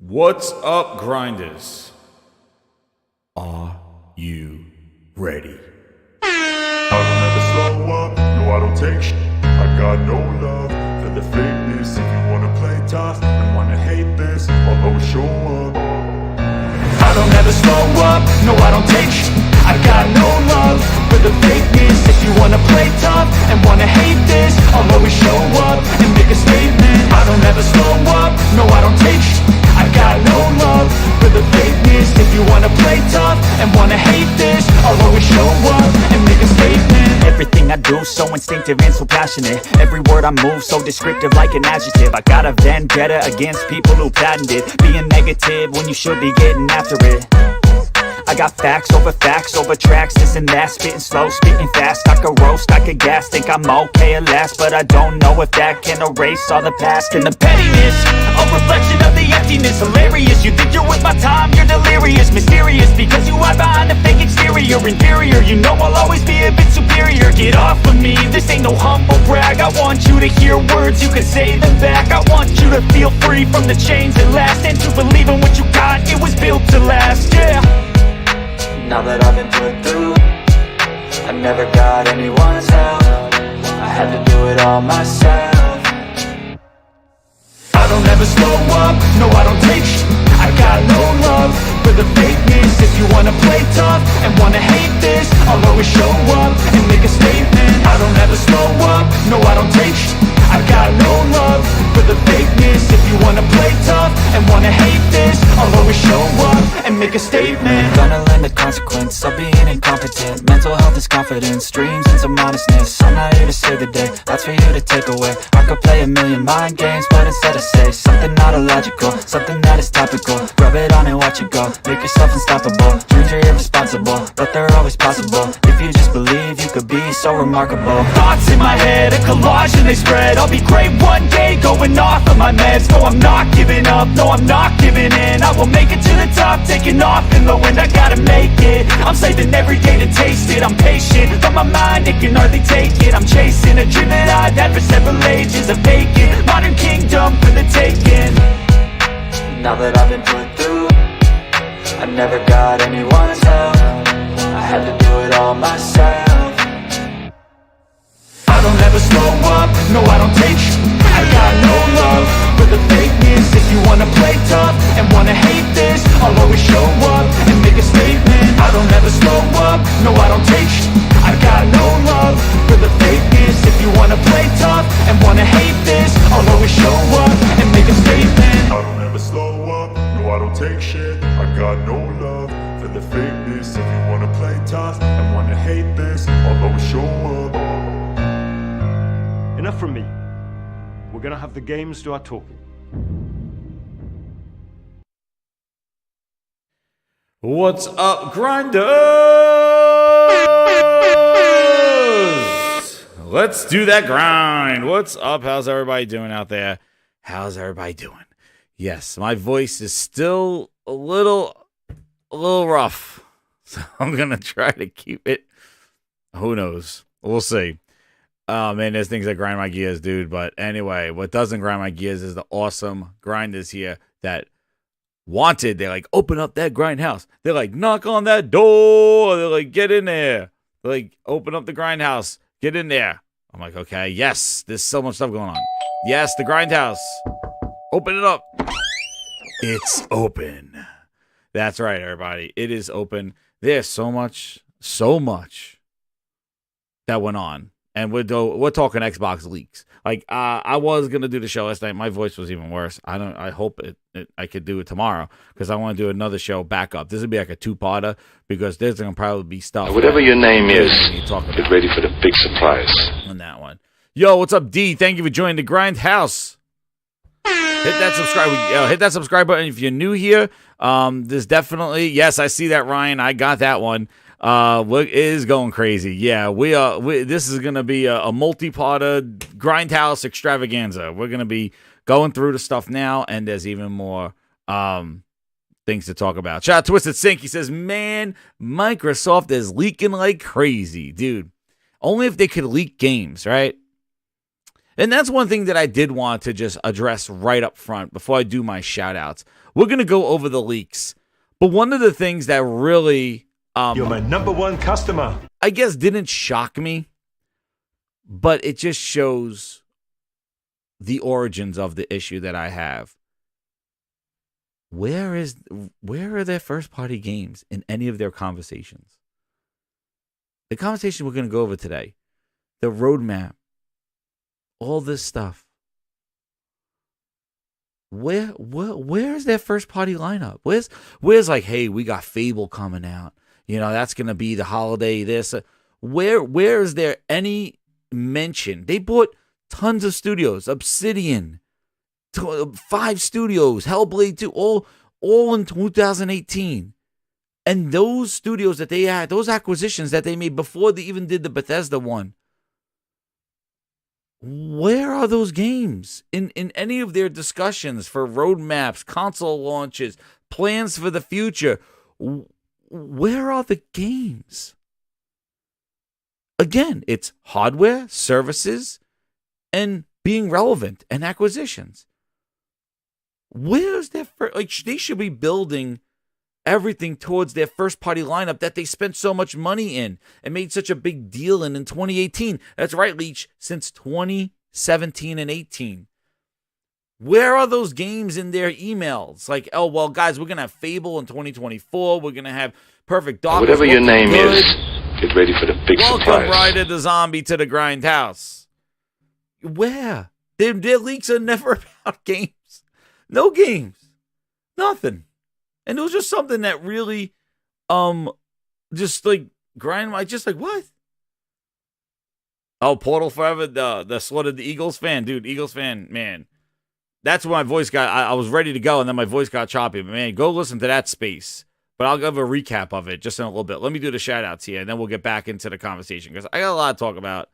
What's up, grinders? Are you ready? I don't ever slow up, no I don't take sh**. I got no love for the fakeness. If you wanna play tough and wanna hate this, I'll always show up. I don't ever slow up, no I don't take sh**. I got no love for the fakeness. If you wanna play tough and wanna hate this, I'll always show up and make a statement. I don't ever slow up, no I don't take sh**. I got no love for the fakeness. If you wanna play tough and wanna hate this, I'll always show up and make a statement. Everything I do so instinctive and so passionate. Every word I move so descriptive like an adjective. I got a vendetta against people who patented being negative when you should be getting after it. I got facts over tracks, this and that. Spitting slow, spitting fast, I could roast, I could gas. Think I'm okay at last, but I don't know if that can erase all the past. And the pettiness, a reflection of the emptiness. Hilarious, you think you're with my time, you're delirious. Mysterious, because you hide behind a fake exterior. Inferior, you know I'll always be a bit superior. Get off of me, this ain't no humble brag. I want you to hear words, you can say them back. I want you to feel free from the chains that last, and to believe in what you got, it was built to last, yeah. Now that I've been put through, I never got anyone's help. I had to do it all myself. I don't ever slow up, no I don't take sh**. I got no love for the fakeness. If you wanna play tough and wanna hate this, I'll always show up and make a statement. I don't ever slow up, no I don't take sh**. I got no love for the fakeness. If you wanna play tough and wanna hate this, I'll always show up and make a statement. Gonna learn the consequence of being incompetent. Mental health is confidence, dreams and some modestness. I'm not here to save the day, that's for you to take away. I could play a million mind games, but instead I say something not illogical, something that is topical. Rub it on and watch it go, make yourself unstoppable. Dreams are irresponsible, but they're always possible. If you just believe, you could be so remarkable. Thoughts in my head, a collage and they spread. I'll be great one day, going off of my meds. No, I'm not giving up, no, I'm not giving in. I will make it to the top, taking off in the wind. I gotta make it, I'm saving every day to taste it. I'm patient, but my mind, it can hardly take it. I'm chasing a dream that I've had for several ages. A vacant, modern kingdom for the taking. Now that I've been put through, I never got anyone's help. I had to do it all myself. I don't ever slow up, no I don't take sh**. I got no love for the fakeness. If you wanna play tough and wanna hate this, I'll always show up and make a statement. I don't ever slow up, no I don't take sh**. I got no love for the fakeness. If you wanna play tough and wanna hate this, I'll always show up and make a statement. I don't ever slow up, no I don't take shit. I got no love for the fakeness. If you wanna play tough and wanna hate this, I'll always show up. Enough from me. We're gonna have the games do our talking. What's up, grinders? Let's do that grind. What's up? How's everybody doing out there? How's everybody doing? Yes, my voice is still a little rough, so I'm gonna try to keep it. Who knows? We'll see. Man, there's things that grind my gears, dude. But anyway, what doesn't grind my gears is the awesome grinders here that wanted. They're like, open up that grindhouse. They're like, knock on that door. They're like, get in there. They're like, open up the grindhouse. Get in there. I'm like, okay, yes. There's so much stuff going on. Yes, the grindhouse. Open it up. It's open. That's right, everybody. It is open. There's so much that went on. And we're talking Xbox leaks. Like I was gonna do the show last night. My voice was even worse. I hope I could do it tomorrow because I want to do another show back up. This would be like a two-parter because there's gonna probably be stuff. Whatever your name is, get ready for the big surprise. On that one. Yo, what's up, D? Thank you for joining the Grindhouse. Hit that subscribe button if you're new here. There's definitely, yes, I see that, Ryan. I got that one. It is going crazy. Yeah, this is going to be a multi-parter Grindhouse extravaganza. We're going to be going through the stuff now, and there's even more things to talk about. Shout out to Twisted Sink. He says, man, Microsoft is leaking like crazy. Dude, only if they could leak games, right? And that's one thing that I did want to just address right up front before I do my shout outs. We're going to go over the leaks. But one of the things that really, You're my number one customer. I guess, didn't shock me, but it just shows the origins of the issue that I have. Where are their first party games in any of their conversations? The conversation we're going to go over today, the roadmap, all this stuff. Where's their first party lineup? Where's like, hey, we got Fable coming out. You know, that's going to be the holiday this. Where is there any mention? They bought tons of studios, Obsidian, 5 studios, Hellblade 2, all in 2018. And those studios that they had, those acquisitions that they made before they even did the Bethesda one, where are those games in any of their discussions for roadmaps, console launches, plans for the future? Where are the games? Again, it's hardware, services, and being relevant and acquisitions. Where's their first? Like, they should be building everything towards their first party lineup that they spent so much money in and made such a big deal in 2018. That's right, Leech, since 2017 and 18. Where are those games in their emails? Like, oh, well, guys, we're going to have Fable in 2024. We're going to have Perfect Dark. Whatever your name is, get ready for the big surprise. Welcome, Ryder the Zombie, to the Grindhouse. Where? Their leaks are never about games. No games. Nothing. And it was just something that really, just like just like, what? Oh, Portal Forever, the Slaughtered the Eagles fan. Dude, Eagles fan, man. That's when my voice got, I was ready to go, and then my voice got choppy. But man, go listen to that space. But I'll give a recap of it just in a little bit. Let me do the shout outs here, and then we'll get back into the conversation, because I got a lot to talk about,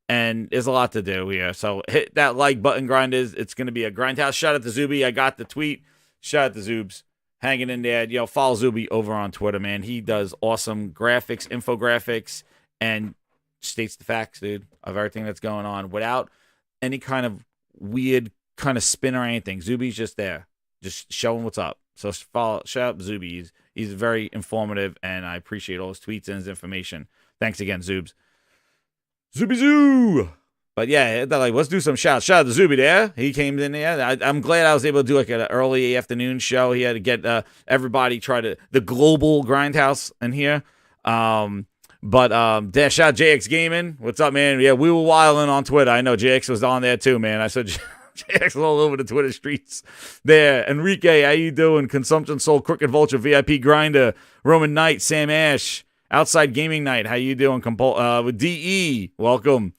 and there's a lot to do here. So hit that like button, grinders. It's going to be a Grindhouse. Shout out to Zuby. I got the tweet. Shout out to Zoobs. Hanging in there. Yo, follow Zuby over on Twitter, man. He does awesome graphics, infographics, and states the facts, dude, of everything that's going on without any kind of weird kind of spin or anything. Zuby's just there, just showing what's up. So shout out Zuby. He's very informative, and I appreciate all his tweets and his information. Thanks again, Zoobs. Zuby Zoo! But yeah, like, let's do some shouts. Shout out to Zuby there. He came in there. I'm glad I was able to do like an early afternoon show. He had to get everybody the global Grindhouse in here. Shout out JX Gaming. What's up, man? Yeah, we were wilding on Twitter. I know JX was on there too, man. I said JX all over the Twitter streets there. Enrique, how you doing? Consumption Soul, Crooked Vulture, VIP Grinder, Roman Knight, Sam Ash, Outside Gaming Night. How you doing? With DE, welcome.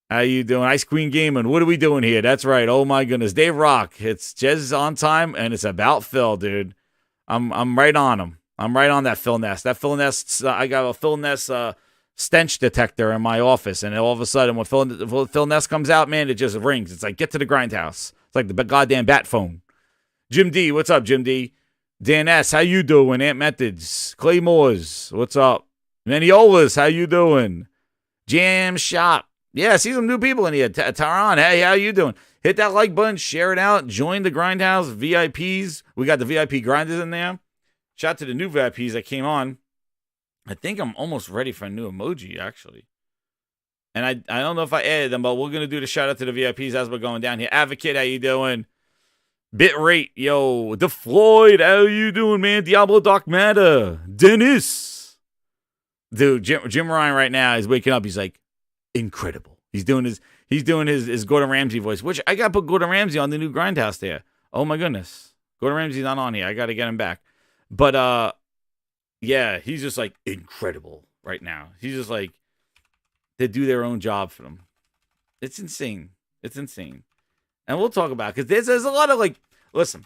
How you doing? Ice Queen Gaming. What are we doing here? That's right. Oh my goodness. Dave Rock. It's Jez on time, and it's about Phil, dude. I'm right on him. I'm right on that Phil Ness. That Phil Ness, I got a Phil Ness stench detector in my office, and all of a sudden when Phil Ness comes out, man, it just rings. It's like, get to the Grindhouse. It's like the goddamn bat phone. Jim D, what's up, Jim D? Dan S, how you doing? Ant Methods. Clay Moores, what's up? Maniolas, how you doing? Jam Shop. Yeah, I see some new people in here. Taran, hey, how you doing? Hit that like button, share it out, join the Grindhouse VIPs. We got the VIP grinders in there. Shout out to the new VIPs that came on. I think I'm almost ready for a new emoji, actually. And I don't know if I added them, but we're going to do the shout out to the VIPs as we're going down here. Advocate, how you doing? Bitrate, yo. The Floyd, how you doing, man? Diablo Dark Matter. Dennis. Dude, Jim Ryan right now is waking up. He's like, incredible. He's doing his Gordon Ramsay voice, which I got to put Gordon Ramsay on the new Grindhouse there. Oh my goodness. Gordon Ramsay's not on here. I got to get him back. But yeah, he's just like incredible right now. He's just like, they do their own job for them. It's insane. It's insane. And we'll talk about it, because there's a lot of like, listen,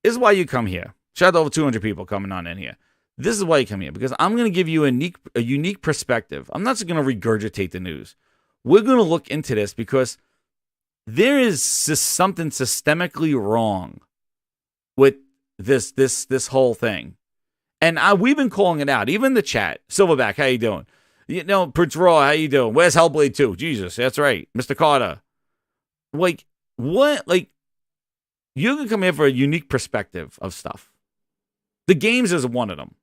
this is why you come here. Shout out to over 200 people coming on in here. This is why you come here, because I'm going to give you a unique perspective. I'm not just going to regurgitate the news. We're going to look into this because there is something systemically wrong with this whole thing. And we've been calling it out, even in the chat. Silverback, how you doing? You know, Prince Raw, how you doing? Where's Hellblade 2? Jesus, that's right. Mr. Carter, like, what? Like, you can come here for a unique perspective of stuff. The games is one of them.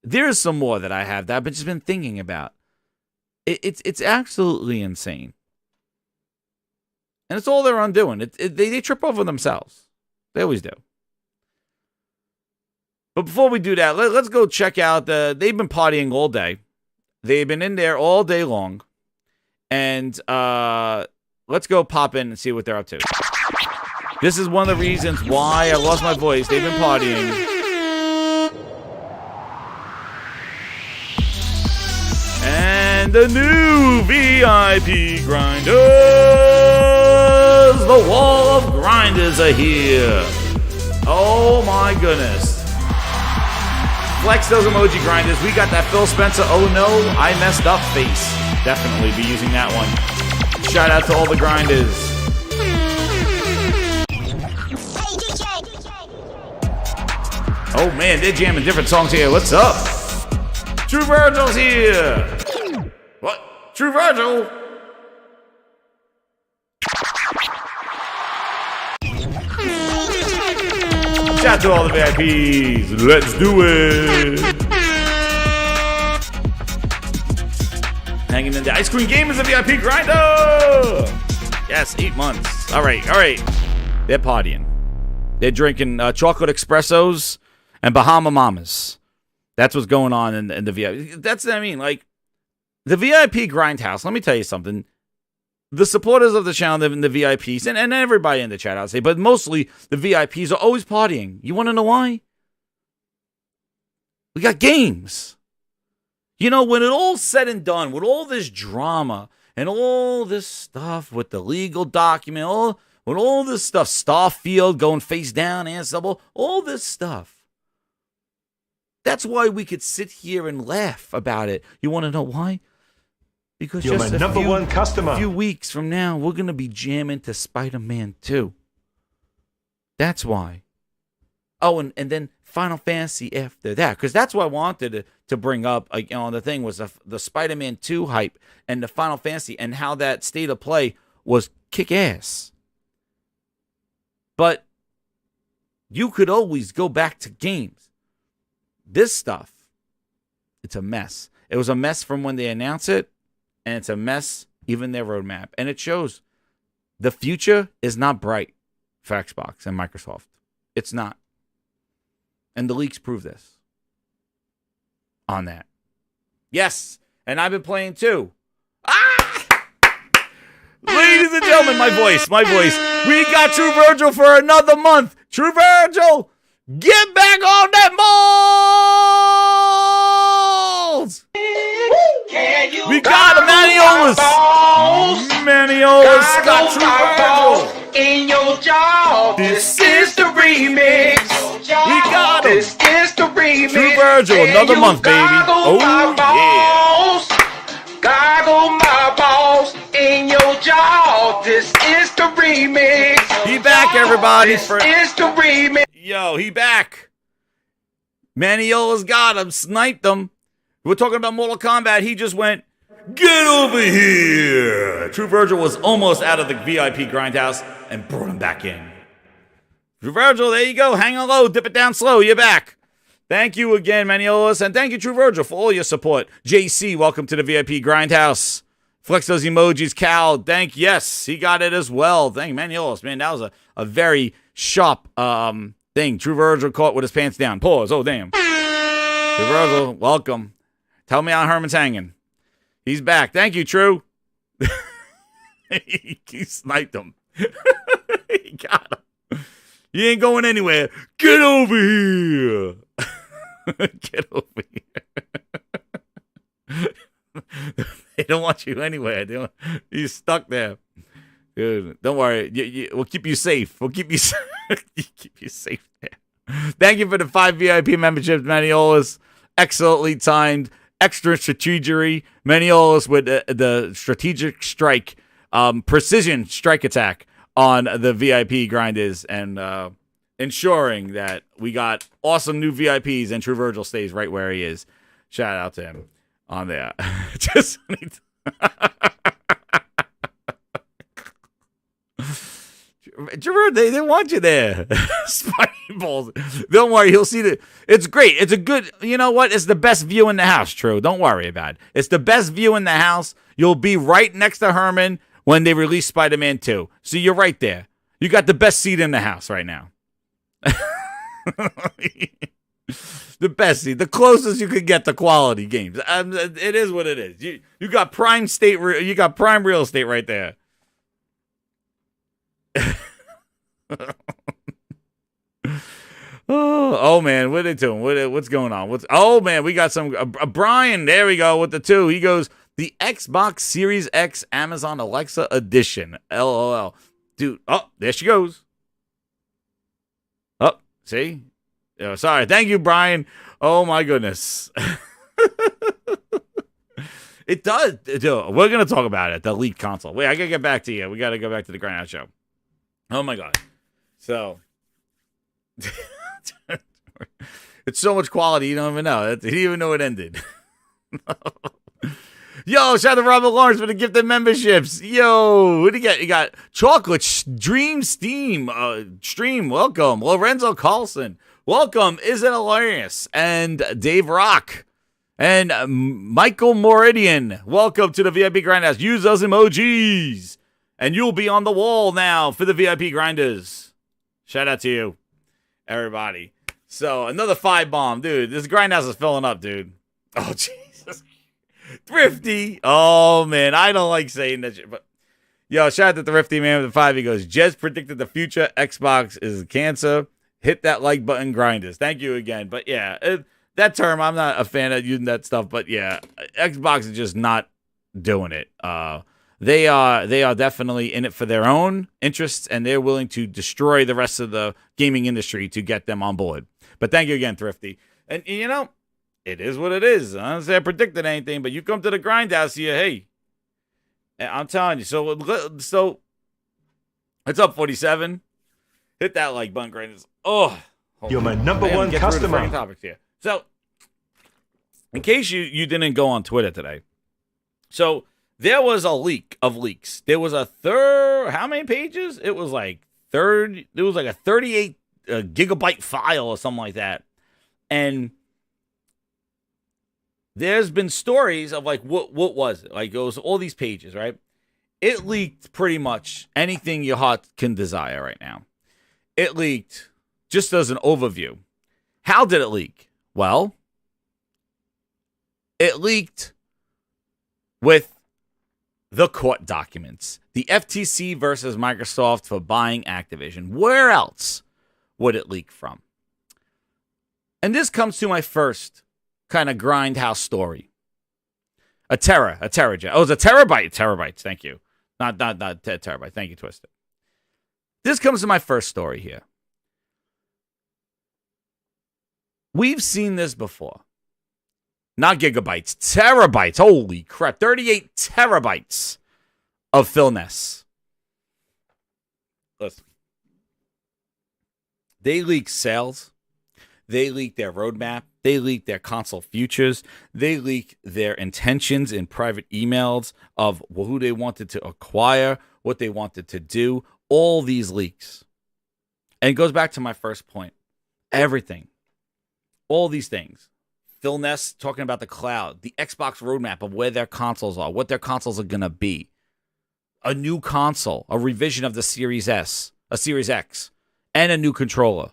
There's some more that I have that I've just been thinking about. It's absolutely insane. And it's all they're undoing. They trip over themselves. They always do. But before we do that, let's go check out they've been partying all day. They've been in there all day long. And let's go pop in and see what they're up to. This is one of the reasons why I lost my voice. They've been partying. And the new VIP grinders. The wall of grinders are here. Oh my goodness. Flex those emoji grinders. We got that Phil Spencer, oh no, I messed up face. Definitely be using that one. Shout out to all the grinders. Oh man, they're jamming different songs here. What's up? True Virgil's here. What? True Virgil? Shout out to all the VIPs. Let's do it. Hanging in the Ice Cream Game is a VIP grinder. Yes, 8 months. All right. They're partying. They're drinking chocolate espressos and Bahama Mamas. That's what's going on in the VIP. That's what I mean. Like, the VIP Grindhouse, let me tell you something. The supporters of the channel and the VIPs, and everybody in the chat, I'll say, but mostly the VIPs are always partying. You want to know why? We got games. You know, when it all's said and done, with all this drama and all this stuff with the legal document, with all this stuff, Starfield going face down, ass double, all this stuff. That's why we could sit here and laugh about it. You want to know why? Because You're just my number one customer. A few weeks from now, we're going to be jamming to Spider-Man 2. That's why. Oh, and then Final Fantasy after that. Because that's what I wanted to bring up. Like, you know, the thing was the Spider-Man 2 hype and the Final Fantasy and how that state of play was kick-ass. But you could always go back to games. This stuff, it's a mess. It was a mess from when they announced it. And it's a mess, even their roadmap. And it shows the future is not bright for Xbox and Microsoft. It's not. And the leaks prove this. On that. Yes. And I've been playing too. Ah! Ladies and gentlemen, my voice. We got True Virgil for another month. True Virgil, get back on that balls! We got him, Maniolas! Maniolas got True Virgil! In your jaw, this is the remix. We got him! This is the remix. True Virgil, another month, baby. Oh, yeah. Goggle my balls in your jaw. This is the remix. He back, everybody. This is the remix. Yo, he back. Maniola's got him, sniped him. We're talking about Mortal Kombat. He just went, get over here. True Virgil was almost out of the VIP Grindhouse and brought him back in. True Virgil, there you go. Hang on low, dip it down slow. You're back. Thank you again, Maniolas, and thank you, True Virgil, for all your support. JC, welcome to the VIP Grindhouse. Flex those emojis, Cal. Yes, he got it as well. Thank Maniolas, man. That was a very sharp thing. True Virgil caught with his pants down. Pause. Oh, damn. True Virgil, welcome. Tell me how Herman's hanging. He's back. Thank you, True. He sniped him. He got him. He ain't going anywhere. Get over here. Get over here. They don't want you anywhere. You're stuck there. Dude, don't worry. We'll keep you safe. We'll keep you keep you safe there. Thank you for the 5 VIP memberships, Maniolas. Excellently timed. Extra strategery. Maniolas with the strategic strike. Precision strike attack on the VIP grinders and ensuring that we got awesome new VIPs and True Virgil stays right where he is. Shout out to him on there. Just Gerard, they want you there. Spidey balls. Don't worry, he'll see the. It's great. It's a good. You know what? It's the best view in the house. True. Don't worry about it. It's the best view in the house. You'll be right next to Herman when they release Spider-Man 2. So you're right there. You got the best seat in the house right now. The best seat, the closest you could get to quality games. It is what it is. You got prime state. You got prime real estate right there. oh man, what are they doing? What's going on? Oh man, we got some Brian. There we go with the 2. He goes the Xbox Series X Amazon Alexa Edition. LOL, dude. Oh, there she goes. Oh, see. Oh, sorry. Thank you, Brian. Oh my goodness. It does. We're gonna talk about it. The leaked console. Wait, I gotta get back to you. We gotta go back to the Grindhouse show. Oh my god. So it's so much quality you don't even know. He didn't even know it ended. Yo, shout out to Robert Lawrence for the gifted memberships. Yo, what do you get? You got Chocolate Dream Steam Stream. Welcome. Lorenzo Carlson. Welcome. Is it hilarious? And Dave Rock. And Michael Moridian. Welcome to the VIP Grindhouse. Use those emojis. And you'll be on the wall now for the VIP Grinders. Shout out to you, everybody. So, another 5 bomb. Dude, this Grindhouse is filling up, dude. Oh, Jesus. Thrifty. Oh, man. I don't like saying that shit. But, yo, shout out to Thrifty, man, with the 5. He goes, Jez predicted the future Xbox is cancer. Hit that like button, Grinders. Thank you again. But, yeah, that term, I'm not a fan of using that stuff. But, yeah, Xbox is just not doing it. They are definitely in it for their own interests, and they're willing to destroy the rest of the gaming industry to get them on board. But thank you again, Thrifty. And, you know, it is what it is. I don't say I predicted anything, but you come to the Grindhouse here, hey. I'm telling you. So it's up 47. Hit that like button, Grindhouse. Oh. You're my number one customer. Topics here. So, in case you didn't go on Twitter today, so there was a leak of leaks. There was how many pages? It was like a 38 gigabyte file or something like that. And there's been stories of like, what was it? Like, it was all these pages, right? It leaked pretty much anything your heart can desire right now. It leaked, just as an overview. How did it leak? Well, it leaked with the court documents. The FTC versus Microsoft for buying Activision. Where else would it leak from? And this comes to my first kind of Grindhouse story. A terabyte. Oh, it's a terabyte. Terabytes, thank you. Not terabyte. Thank you, Twisted. This comes to my first story here. We've seen this before. Not gigabytes, terabytes. Holy crap. 38 terabytes of Phil Ness. Listen. They leak sales. They leak their roadmap. They leak their console futures. They leak their intentions in private emails of who they wanted to acquire, what they wanted to do. All these leaks. And it goes back to my first point. Everything. All these things. Phil Ness talking about the cloud, the Xbox roadmap of where their consoles are, what their consoles are going to be. A new console, a revision of the Series S, a Series X, and a new controller.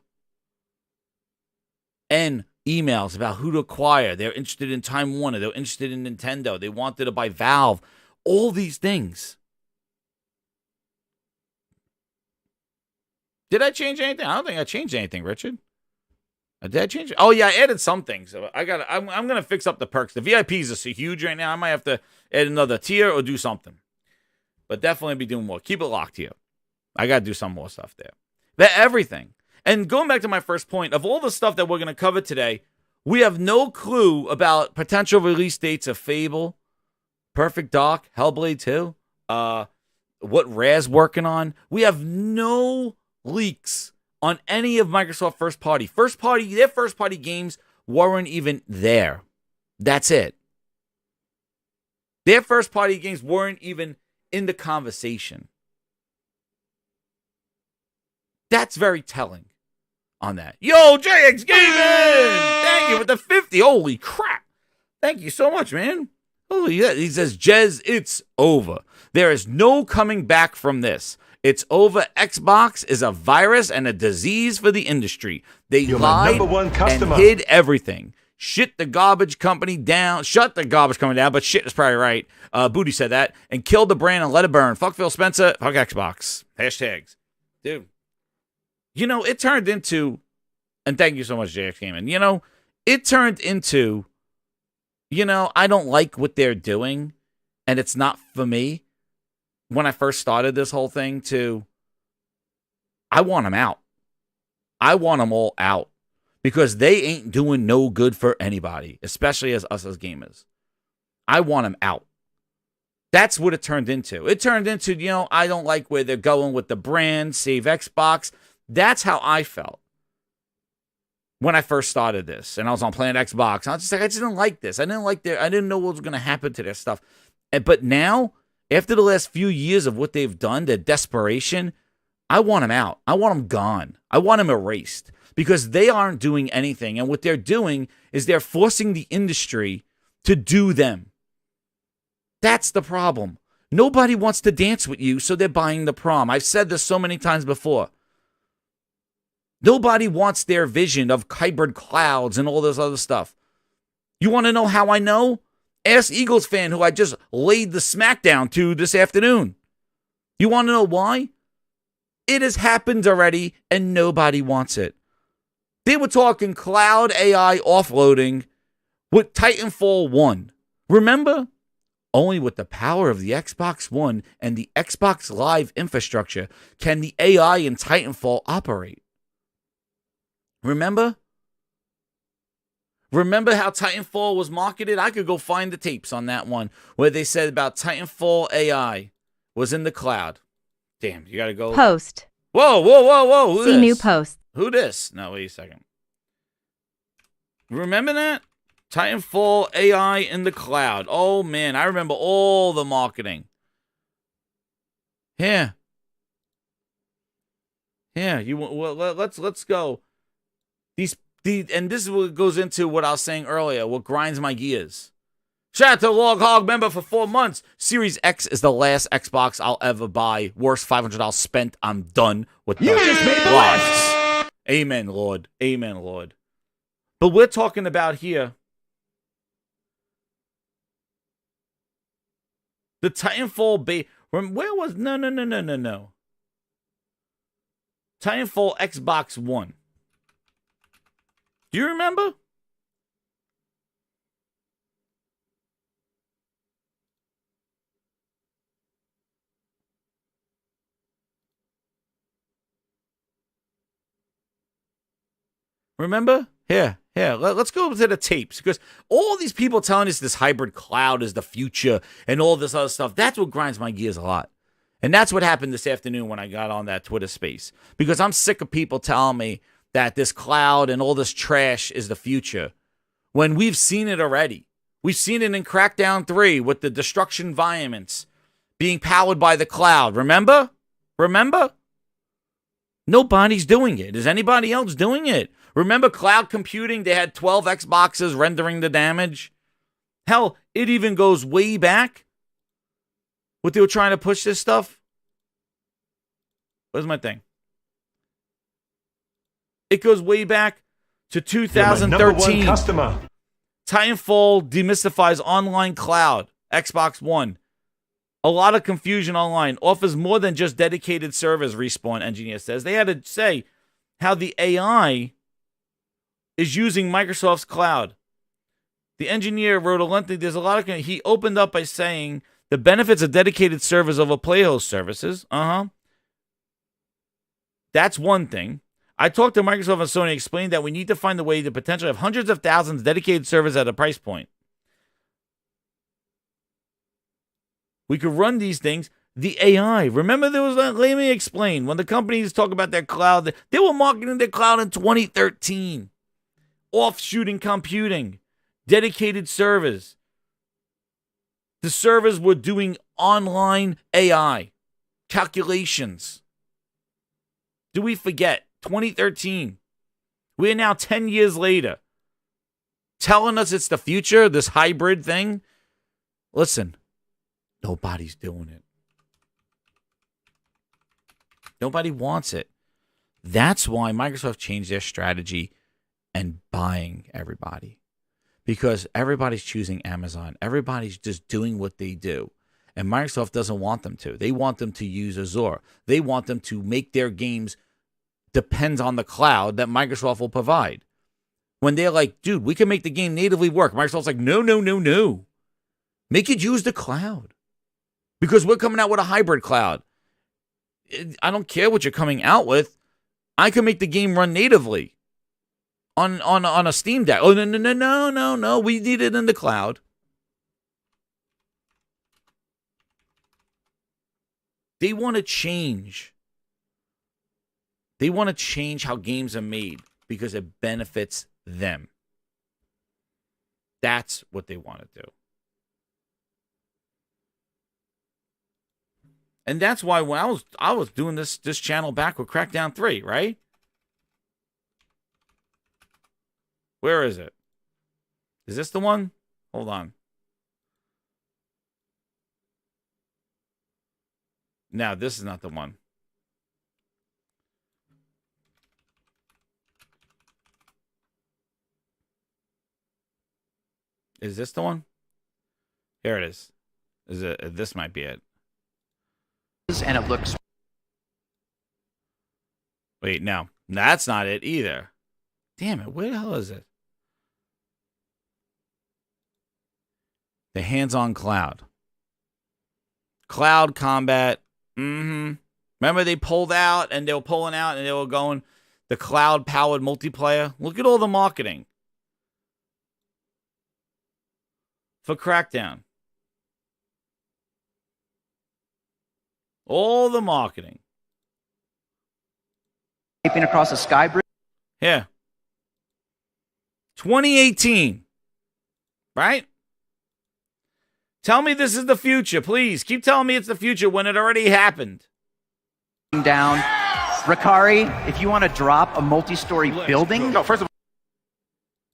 And emails about who to acquire. They're interested in Time Warner. They're interested in Nintendo. They wanted to buy Valve. All these things. Did I change anything? I don't think I changed anything, Richard. Did I change it? Oh, yeah, I added some things. I'm going to fix up the perks. The VIPs are so huge right now. I might have to add another tier or do something. But definitely be doing more. Keep it locked here. I got to do some more stuff there. But everything. And going back to my first point, of all the stuff that we're going to cover today, we have no clue about potential release dates of Fable, Perfect Dark, Hellblade 2, what Rare's working on. We have no leaks on any of Microsoft first party. Their first party games weren't even there. That's it. Their first party games weren't even in the conversation. That's very telling on that. Yo, JX Gaming! Thank you for the 50. Holy crap. Thank you so much, man. Holy, yeah. He says, Jez, it's over. There is no coming back from this. It's over. Xbox is a virus and a disease for the industry. They lied and hid everything. Shut the garbage company down, but shit is probably right. Booty said that. And killed the brand and let it burn. Fuck Phil Spencer. Fuck Xbox. Hashtags. Dude. You know, it turned into, and thank you so much, JX Gaming. You know, it turned into, you know, I don't like what they're doing, and it's not for me. When I first started this whole thing, to, I want them out. I want them all out. Because they ain't doing no good for anybody, especially as us as gamers. I want them out. That's what it turned into. It turned into, you know, I don't like where they're going with the brand, save Xbox. That's how I felt when I first started this. And I was on Planet Xbox. I was just like, I just didn't like this. I didn't know what was going to happen to their stuff. But now, after the last few years of what they've done, their desperation, I want them out. I want them gone. I want them erased. Because they aren't doing anything. And what they're doing is they're forcing the industry to do them. That's the problem. Nobody wants to dance with you, so they're buying the prom. I've said this so many times before. Nobody wants their vision of hybrid clouds and all this other stuff. You want to know how I know? Ask Eagles fan who I just laid the smackdown to this afternoon. You want to know why? It has happened already, and nobody wants it. They were talking cloud AI offloading with Titanfall 1. Remember? Only with the power of the Xbox One and the Xbox Live infrastructure can the AI in Titanfall operate. Remember? Remember how Titanfall was marketed? I could go find the tapes on that one where they said about Titanfall AI was in the cloud. Damn, you gotta go. Post. Whoa. Who See this? new post. Who this? No, wait a second. Remember that? Titanfall AI in the cloud. Oh, man. I remember all the marketing. Yeah. Yeah. Let's go. And this is what goes into what I was saying earlier, what grinds my gears. Shout out to Log Hog member for 4 months. Series X is the last Xbox I'll ever buy. Worst $500 spent. I'm done with the just made the lives. Amen, Lord. Amen, Lord. But we're talking about here the Titanfall where was no. Titanfall Xbox One. Do you remember? Remember? Here. Let's go to the tapes, because all these people telling us this hybrid cloud is the future and all this other stuff, that's what grinds my gears a lot. And that's what happened this afternoon when I got on that Twitter space, because I'm sick of people telling me that this cloud and all this trash is the future when we've seen it already. We've seen it in Crackdown 3 with the destruction environments being powered by the cloud. Remember? Nobody's doing it. Is anybody else doing it? Remember cloud computing? They had 12 Xboxes rendering the damage. Hell, it even goes way back. What they were trying to push this stuff. Where's my thing? It goes way back to 2013. Customer. Titanfall demystifies online cloud. Xbox One. A lot of confusion online. Offers more than just dedicated servers, Respawn engineer says. They had to say how the AI is using Microsoft's cloud. The engineer wrote a lengthy, he opened up by saying the benefits of dedicated servers over Playhost services. That's one thing. I talked to Microsoft and Sony, explained that we need to find a way to potentially have hundreds of thousands of dedicated servers at a price point. We could run these things. The AI. Remember there was that, let me explain. When the companies talk about their cloud, they were marketing their cloud in 2013. Offshooting computing. Dedicated servers. The servers were doing online AI. Calculations. Do we forget? 2013. We are now 10 years later. Telling us it's the future, this hybrid thing. Listen, nobody's doing it. Nobody wants it. That's why Microsoft changed their strategy and buying everybody. Because everybody's choosing Amazon. Everybody's just doing what they do. And Microsoft doesn't want them to. They want them to use Azure. They want them to make their games depend on the cloud that Microsoft will provide. When they're like, dude, we can make the game natively work. Microsoft's like, no, no, no, no. Make it use the cloud. Because we're coming out with a hybrid cloud. I don't care what you're coming out with. I can make the game run natively on a Steam Deck. Oh, no. We need it in the cloud. They want to change. They want to change how games are made because it benefits them. That's what they want to do. And that's why when I was doing this channel back with Crackdown 3, right? Where is it? Is this the one? Hold on. No, this is not the one. Is this the one? Here it is. This might be it. And it looks... Wait, no. That's not it either. Damn it, where the hell is it? The hands-on cloud. Cloud combat. Remember they pulled out and they were pulling out and they were going the cloud-powered multiplayer? Look at all the marketing. For Crackdown. All the marketing. Escaping across a sky bridge. Yeah. 2018. Right? Tell me this is the future, please. Keep telling me it's the future when it already happened. Down. Ricari, if you want to drop a multi-story building... No, first of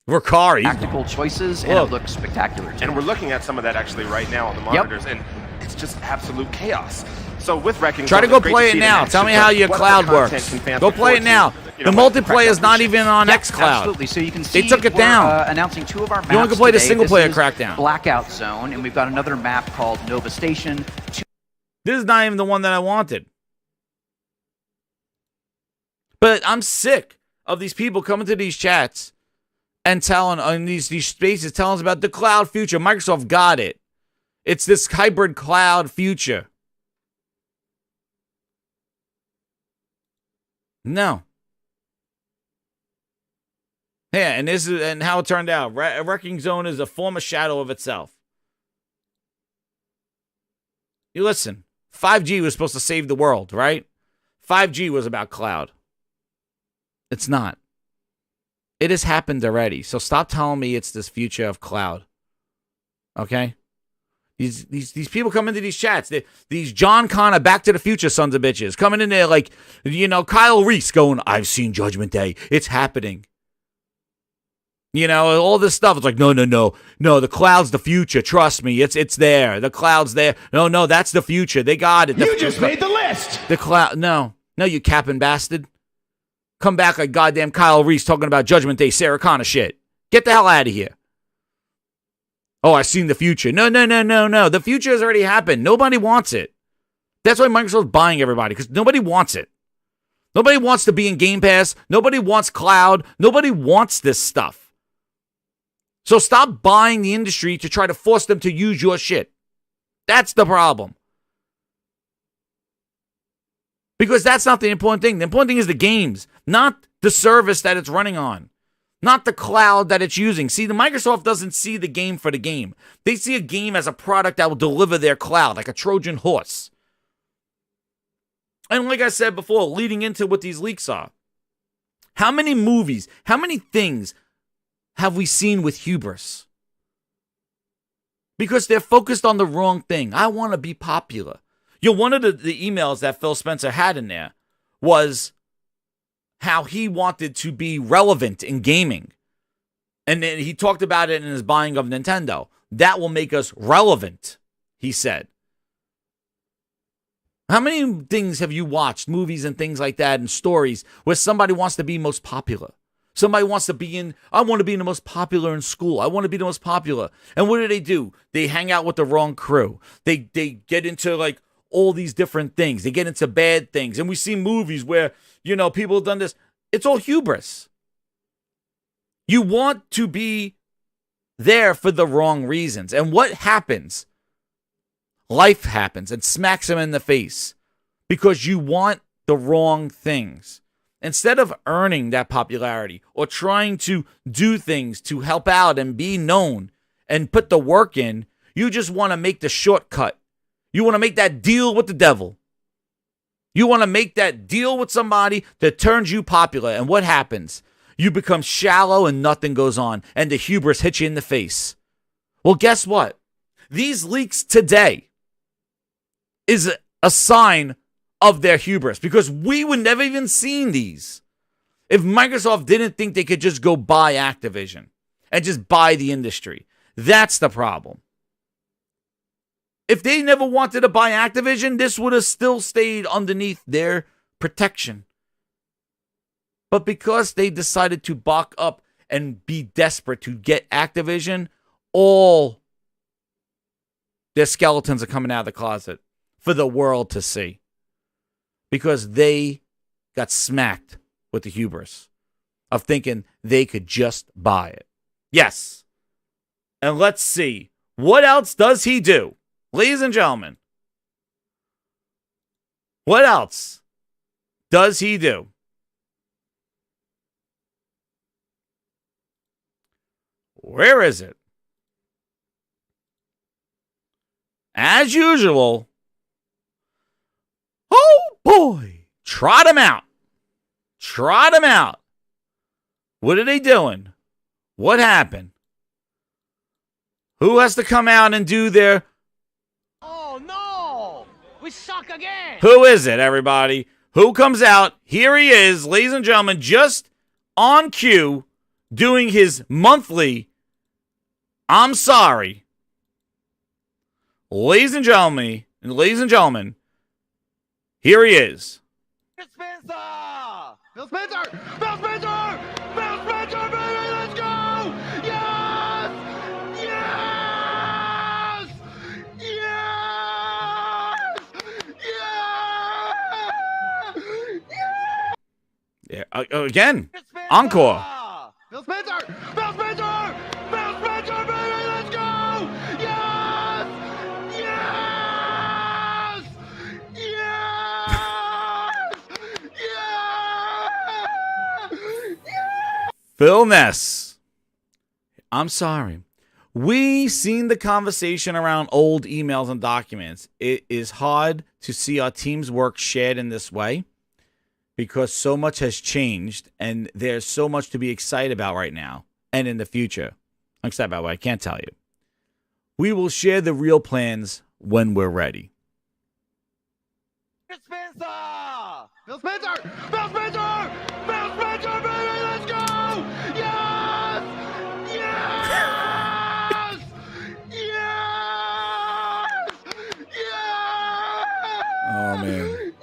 Ricari. Tactical choices, and it looks spectacular, too. And we're looking at some of that actually right now on the monitors, and it's just absolute chaos. So with Wrecking Try to go play it now. Tell me how your cloud works. Go play it now. The multiplayer is not even on xCloud. Absolutely. So you can see they took it down. Announcing 2 of our maps. You want to play the today. single player This is Crackdown. Blackout Zone, and we've got another map called Nova Station. This is not even the one that I wanted. But I'm sick of these people coming to these chats and telling on these spaces, telling us about the cloud future. Microsoft got it. It's this hybrid cloud future. No. Yeah, and this is and how it turned out. Wrecking Zone is a former shadow of itself. You listen. 5G was supposed to save the world, right? 5G was about cloud. It's not. It has happened already. So stop telling me it's this future of cloud. Okay? These people come into these chats. These John Connor Back to the Future sons of bitches coming in there like, you know, Kyle Reese going, I've seen Judgment Day. It's happening. You know, all this stuff. It's like, no. The cloud's the future. Trust me. It's there. The cloud's there. No, that's the future. They got it. You just made the list. The cloud. No, you capping bastard. Come back like goddamn Kyle Reese talking about Judgment Day, Sarah Connor shit. Get the hell out of here. Oh, I've seen the future. No. The future has already happened. Nobody wants it. That's why Microsoft's buying everybody, because nobody wants it. Nobody wants to be in Game Pass. Nobody wants cloud. Nobody wants this stuff. So stop buying the industry to try to force them to use your shit. That's the problem. Because that's not the important thing. The important thing is the games, not the service that it's running on. Not the cloud that it's using. See, the Microsoft doesn't see the game for the game. They see a game as a product that will deliver their cloud, like a Trojan horse. And like I said before, leading into what these leaks are, how many movies, how many things have we seen with hubris? Because they're focused on the wrong thing. I want to be popular. One of the emails that Phil Spencer had in there was how he wanted to be relevant in gaming. And then he talked about it in his buying of Nintendo. That will make us relevant, he said. How many things have you watched, movies and things like that, and stories where somebody wants to be most popular? Somebody wants to be in, I want to be the most popular in school. I want to be the most popular. And what do? They hang out with the wrong crew. They get into like all these different things. They get into bad things. And we see movies where, you know, people have done this. It's all hubris. You want to be there for the wrong reasons. And what happens? Life happens and smacks them in the face because you want the wrong things. Instead of earning that popularity or trying to do things to help out and be known and put the work in, you just want to make the shortcut. You want to make that deal with the devil. You want to make that deal with somebody that turns you popular. And what happens? You become shallow and nothing goes on. And the hubris hits you in the face. Well, guess what? These leaks today is a sign of their hubris, because we would never even seen these if Microsoft didn't think they could just go buy Activision and just buy the industry. That's the problem. If they never wanted to buy Activision, this would have still stayed underneath their protection. But because they decided to buck up and be desperate to get Activision, all their skeletons are coming out of the closet for the world to see. Because they got smacked with the hubris of thinking they could just buy it. Yes. And let's see. What else does he do? Ladies and gentlemen. What else does he do? Where is it? As usual. Oh boy. Trot him out. Trot him out. What are they doing? What happened? Who has to come out and do their... Oh no! We suck again! Who is it, everybody? Who comes out? Here he is, ladies and gentlemen, just on cue, doing his monthly I'm sorry. Ladies and gentlemen, here he is. Spencer! Phil Spencer! Phil Spencer! Phil Spencer, baby, let's go! Yes! Yes! Yes! Yes! Yeah, again, encore. Phil Spencer! Phil Spencer! Phil Spencer, baby, let's go! Yes! Yes! Yes! Phil Ness. I'm sorry. We seen the conversation around old emails and documents. It is hard to see our team's work shared in this way because so much has changed and there's so much to be excited about right now and in the future. I'm excited about what I can't tell you. We will share the real plans when we're ready. Spencer! Phil Spencer! Phil Spencer! Phil Spencer, baby, let's go! Yes! Yes! Yes! Yes! Oh, man.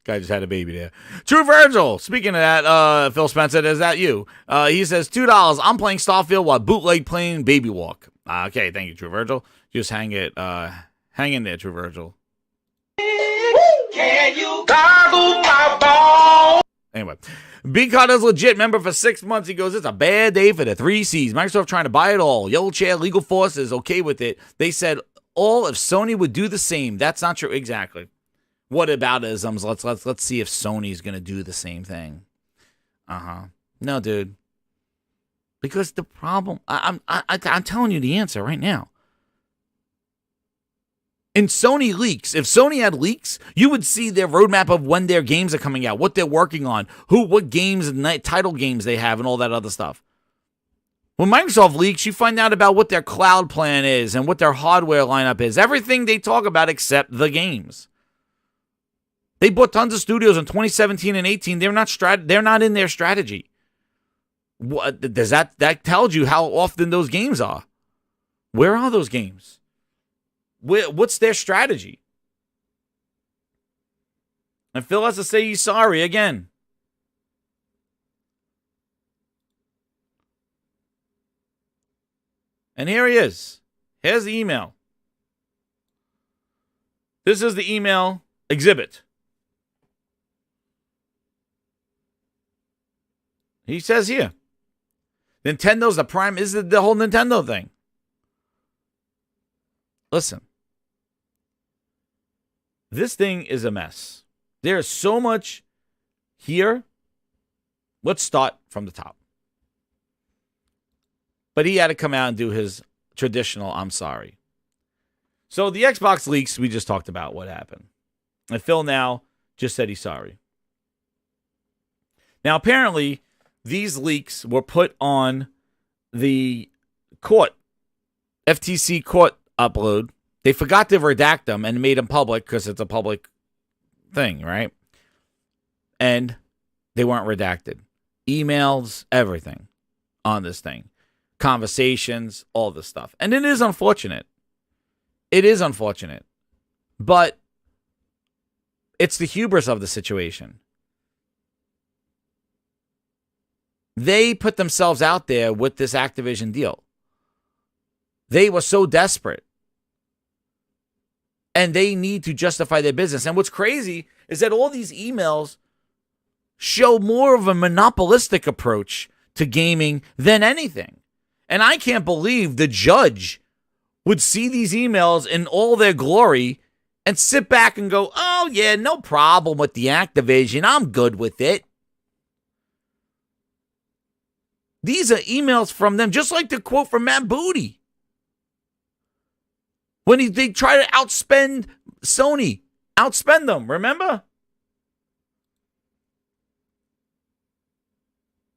Guy just had a baby there. True Virgil. Speaking of that, Phil Spencer, is that you? He says, $2. I'm playing Starfield while bootleg playing Baby Walk. Okay, thank you, True Virgil. Just hang in there, True Virgil. Can you goggle my balls? Anyway, B-Carter's legit member for 6 months. He goes, it's a bad day for the 3 C's. Microsoft trying to buy it all. Yellow Chair, Legal Force is okay with it. They said all if Sony would do the same. That's not true. Exactly. What about isms? Let's see if Sony's gonna do the same thing. No, dude. Because the problem, I'm telling you the answer right now. In Sony leaks, if Sony had leaks, you would see their roadmap of when their games are coming out, what they're working on, what games and title games they have, and all that other stuff. When Microsoft leaks, you find out about what their cloud plan is and what their hardware lineup is. Everything they talk about except the games. They bought tons of studios in 2017 and 18. They're not in their strategy. What does that tells you how often those games are? Where are those games? What's their strategy? And Phil has to say he's sorry again. And here he is. Here's the email. This is the email exhibit. He says here, Nintendo's the prime, is the whole Nintendo thing. Listen, this thing is a mess. There's so much here. Let's start from the top. But he had to come out and do his traditional I'm sorry. So the Xbox leaks, we just talked about what happened. And Phil now just said he's sorry. Now, apparently, these leaks were put on the court, FTC court upload. They forgot to redact them and made them public because it's a public thing, right? And they weren't redacted. Emails, everything on this thing. Conversations, all this stuff. And it is unfortunate. It is unfortunate. But it's the hubris of the situation. They put themselves out there with this Activision deal. They were so desperate. And they need to justify their business. And what's crazy is that all these emails show more of a monopolistic approach to gaming than anything. And I can't believe the judge would see these emails in all their glory and sit back and go, oh, yeah, no problem with the Activision. I'm good with it. These are emails from them, just like the quote from Matt Booty. When they try to outspend Sony, outspend them, remember?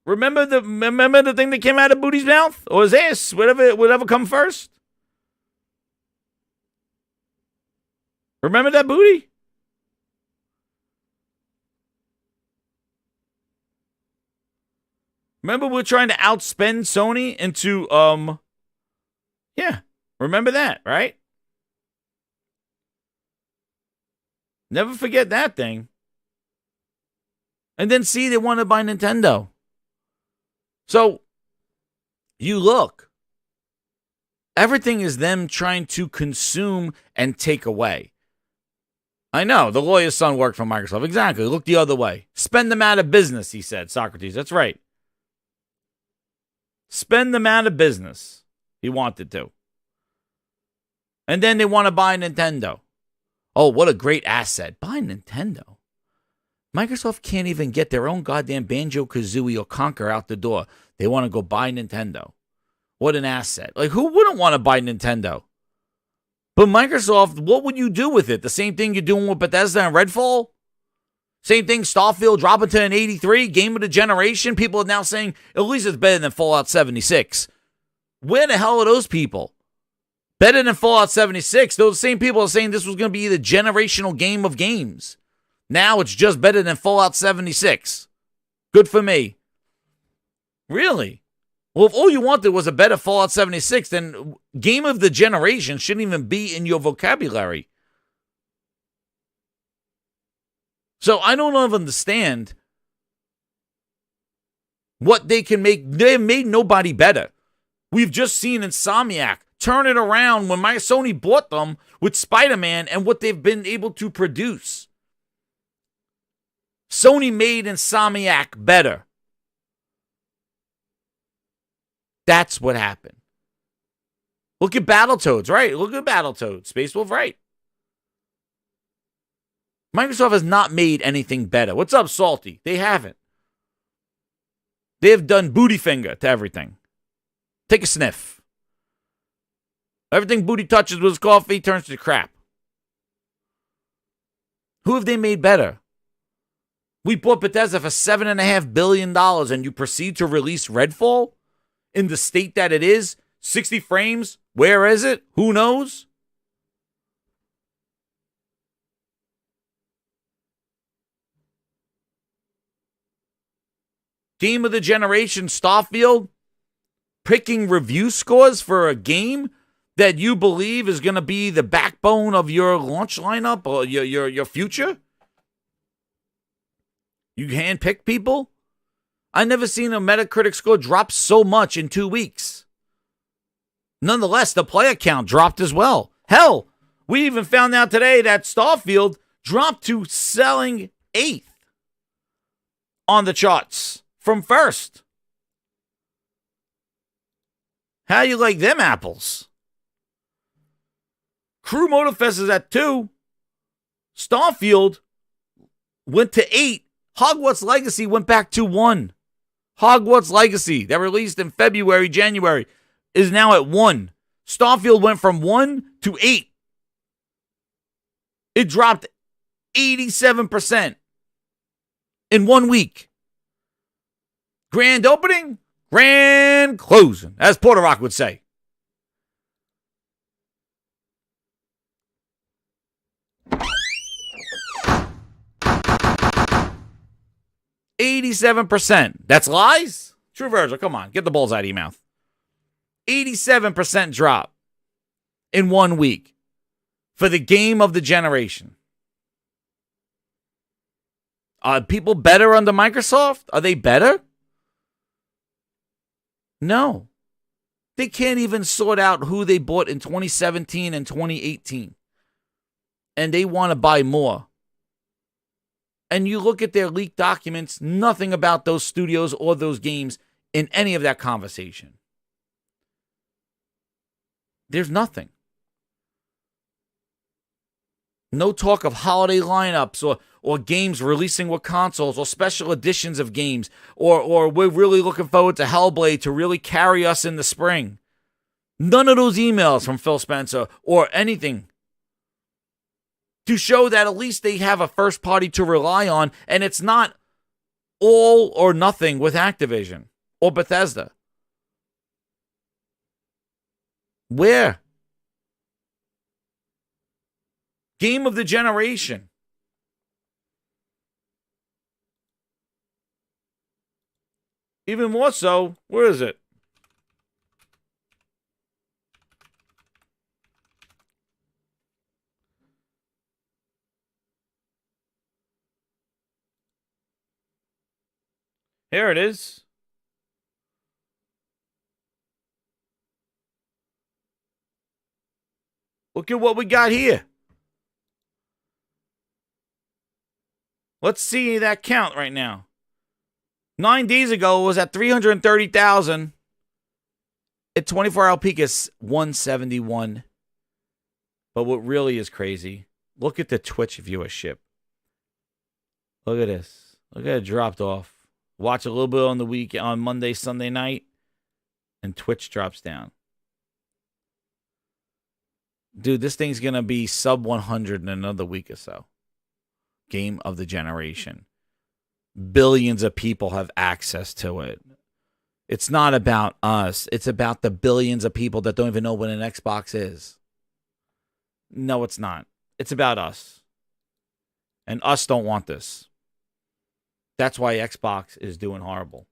Remember the thing that came out of Booty's mouth? Or his ass, whatever come first? Remember that, Booty? Remember we're trying to outspend Sony into, yeah, remember that, right? Never forget that thing. And then see, they want to buy Nintendo. So, you look. Everything is them trying to consume and take away. I know, the lawyer's son worked for Microsoft. Exactly, look the other way. Spend them out of business, he said, Socrates. That's right. Spend them out of business. He wanted to. And then they want to buy Nintendo. Oh, what a great asset. Buy Nintendo. Microsoft can't even get their own goddamn Banjo-Kazooie or Conker out the door. They want to go buy Nintendo. What an asset. Like, who wouldn't want to buy Nintendo? But Microsoft, what would you do with it? The same thing you're doing with Bethesda and Redfall? Same thing, Starfield dropping to an 83, game of the generation. People are now saying, at least it's better than Fallout 76. Where the hell are those people? Better than Fallout 76. Those same people are saying this was going to be the generational game of games. Now it's just better than Fallout 76. Good for me. Really? Well, if all you wanted was a better Fallout 76, then game of the generation shouldn't even be in your vocabulary. So I don't understand what they can make. They made nobody better. We've just seen Insomniac turn it around when my Sony bought them with Spider-Man and what they've been able to produce. Sony made Insomniac better. That's what happened. Look at Battletoads, right? Look at Battletoads. Space Wolf, right? Microsoft has not made anything better. What's up, Salty? They haven't. They have done booty finger to everything. Take a sniff. Everything Booty touches with his coffee turns to crap. Who have they made better? We bought Bethesda for $7.5 billion and you proceed to release Redfall in the state that it is? 60 frames? Where is it? Who knows? Game of the generation, Starfield, picking review scores for a game that you believe is going to be the backbone of your launch lineup or your future? You handpick people? I never seen a Metacritic score drop so much in 2 weeks. Nonetheless, the player count dropped as well. Hell, we even found out today that Starfield dropped to selling 8th on the charts from first. How you like them apples? Crew Motorfest is at 2. Starfield went to 8. Hogwarts Legacy went back to 1. Hogwarts Legacy, that released in February, January, is now at 1. Starfield went from 1 to 8. It dropped 87% in 1 week. Grand opening, grand closing, as Porter Rock would say. $87%. That's lies? True Virgil, come on. Get the balls out of your mouth. 87% drop in 1 week for the game of the generation. Are people better under Microsoft? Are they better? No. They can't even sort out who they bought in 2017 and 2018. And they want to buy more. And you look at their leaked documents, nothing about those studios or those games in any of that conversation. There's nothing. No talk of holiday lineups or games releasing with consoles or special editions of games or we're really looking forward to Hellblade to really carry us in the spring. None of those emails from Phil Spencer or anything to show that at least they have a first party to rely on and it's not all or nothing with Activision or Bethesda. Where? Game of the generation. Even more so, where is it? Here it is. Look at what we got here. Let's see that count right now. 9 days ago, it was at 330,000. At 24-hour peak is 171. But what really is crazy, look at the Twitch viewership. Look at this. Look at it dropped off. Watch a little bit on the week on Monday, Sunday night, and Twitch drops down. Dude, this thing's going to be sub 100 in another week or so. Game of the generation. Billions of people have access to it. It's not about us. It's about the billions of people that don't even know what an Xbox is. No, it's not. It's about us. And us don't want this. That's why Xbox is doing horrible.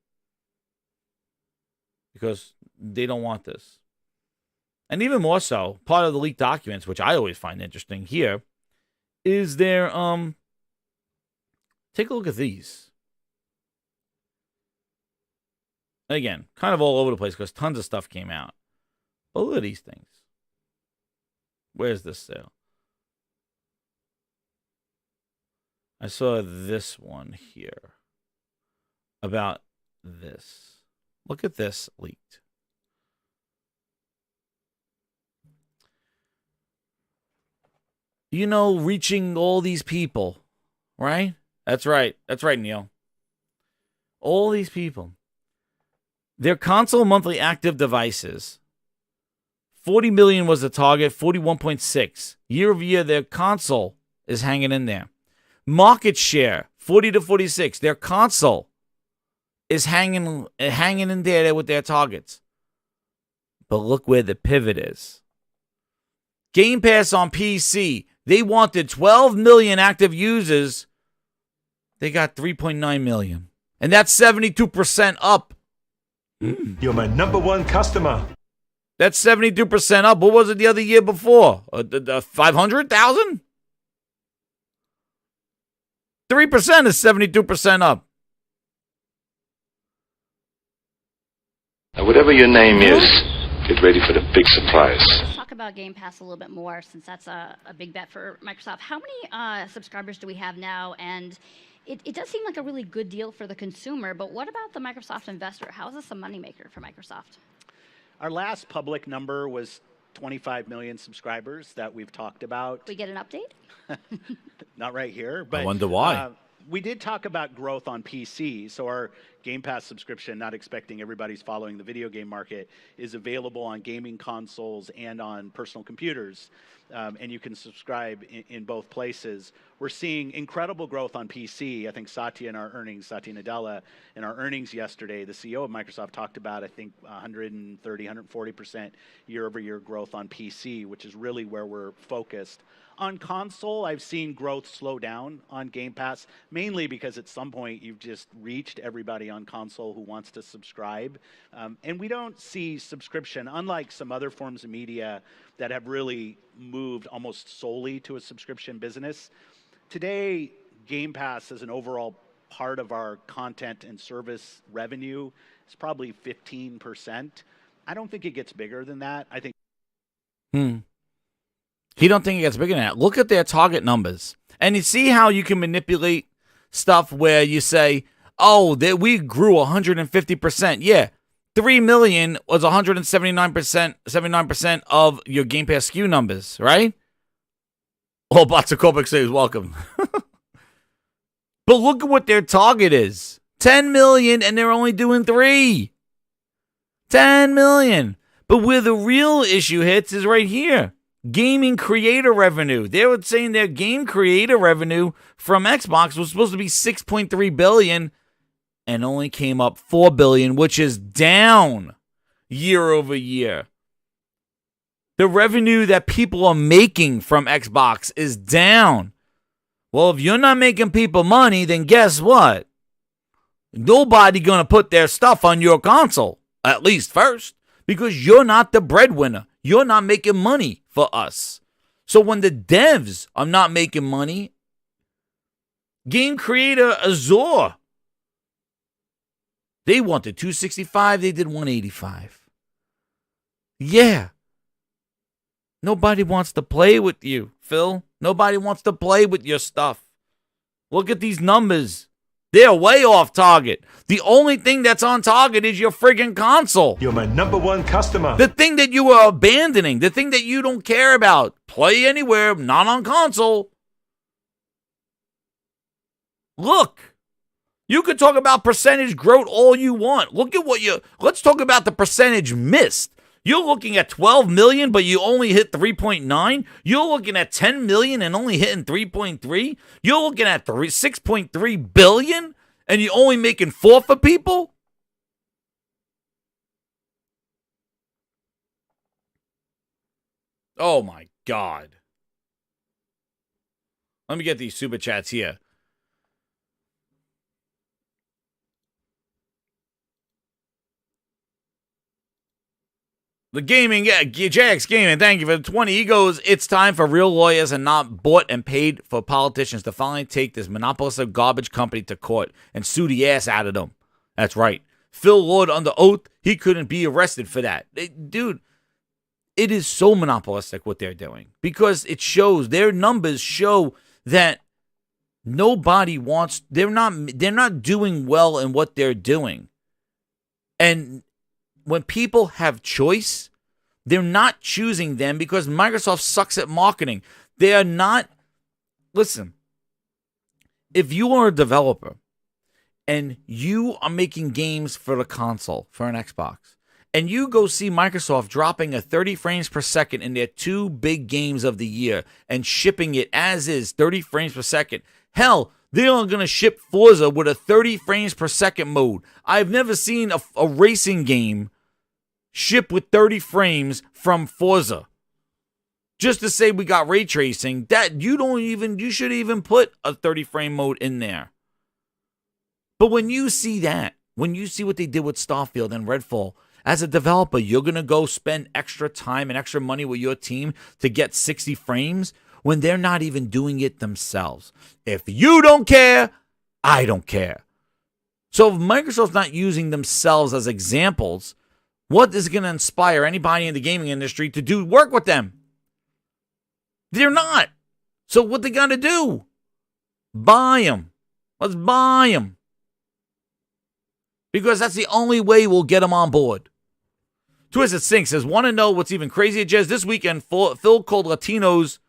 Because they don't want this. And even more so, part of the leaked documents, which I always find interesting here, is their, take a look at these. Again, kind of all over the place because tons of stuff came out. But look at these things. Where's this sale? I saw this one here about this. Look at this leaked. You know, reaching all these people, right? That's right. That's right, Neil. All these people. Their console monthly active devices. 40 million was the target, 41.6. Year over year, their console is hanging in there. Market share, 40 to 46. Their console is hanging in there with their targets. But look where the pivot is. Game Pass on PC. They wanted 12 million active users. They got 3.9 million. And that's 72% up. You're my number one customer. That's 72% up. What was it the other year before? 500,000? 3% is 72% up. Now, whatever your name is, get ready for the big surprise. Let's talk about Game Pass a little bit more, since that's a big bet for Microsoft. How many subscribers do we have now? And it does seem like a really good deal for the consumer, but what about the Microsoft investor? How is this a moneymaker for Microsoft? Our last public number was 25 million subscribers that we've talked about. We get an update? Not right here, but I wonder why. We did talk about growth on PC, so our Game Pass subscription, not expecting everybody's following the video game market, is available on gaming consoles and on personal computers, and you can subscribe in both places. We're seeing incredible growth on PC. I think Satya Nadella, in our earnings yesterday, the CEO of Microsoft, talked about, I think, 130, 140% year-over-year growth on PC, which is really where we're focused. On console, I've seen growth slow down on Game Pass, mainly because at some point you've just reached everybody on console who wants to subscribe. And we don't see subscription, unlike some other forms of media that have really moved almost solely to a subscription business. Today, Game Pass as an overall part of our content and service revenue is probably 15%. I don't think it gets bigger than that. I think. He don't think it gets bigger than that. Look at their target numbers. And you see how you can manipulate stuff where you say, oh, we grew 150%. Yeah, 3 million was 179% of your Game Pass SKU numbers, right? Oh, Batsakovic says welcome. But look at what their target is. 10 million, and they're only doing 3. 10 million. But where the real issue hits is right here. Gaming creator revenue. They were saying their game creator revenue from Xbox was supposed to be $6.3 billion and only came up $4 billion, which is down year over year. The revenue that people are making from Xbox is down. Well, if you're not making people money, then guess what? Nobody gonna put their stuff on your console, at least first, because you're not the breadwinner. You're not making money for us. So when the devs are not making money, game creator Azure, they wanted 265, they did 185. Yeah. Nobody wants to play with you, Phil. Nobody wants to play with your stuff. Look at these numbers. They're way off target. The only thing that's on target is your friggin' console. You're my number one customer. The thing that you are abandoning, the thing that you don't care about. Play anywhere, not on console. Look. You could talk about percentage growth all you want. Look at let's talk about the percentage missed. You're looking at 12 million, but you only hit 3.9. You're looking at 10 million and only hitting 3.3. You're looking at 6.3 billion, and you're only making 4 for people. Oh my God. Let me get these super chats here. The gaming, yeah, JX Gaming, thank you for the 20. He goes, it's time for real lawyers and not bought and paid for politicians to finally take this monopolistic garbage company to court and sue the ass out of them. That's right. Phil Lord under oath, he couldn't be arrested for that. Dude, it is so monopolistic what they're doing because it shows, their numbers show that nobody wants, they're not doing well in what they're doing. And when people have choice, they're not choosing them because Microsoft sucks at marketing. They are not. Listen, if you are a developer and you are making games for the console, for an Xbox, and you go see Microsoft dropping a 30 frames per second in their 2 big games of the year and shipping it as is, 30 frames per second, hell, they are going to ship Forza with a 30 frames per second mode. I've never seen a racing game ship with 30 frames from Forza. Just to say we got ray tracing, that you should even put a 30 frame mode in there. But when you see that, when you see what they did with Starfield and Redfall, as a developer, you're going to go spend extra time and extra money with your team to get 60 frames when they're not even doing it themselves. If you don't care, I don't care. So if Microsoft's not using themselves as examples, what is going to inspire anybody in the gaming industry to do work with them? They're not. So what they got to do? Buy them. Let's buy them. Because that's the only way we'll get them on board. Twisted Sink says, want to know what's even crazier, Jez? This weekend, Phil called Latinos,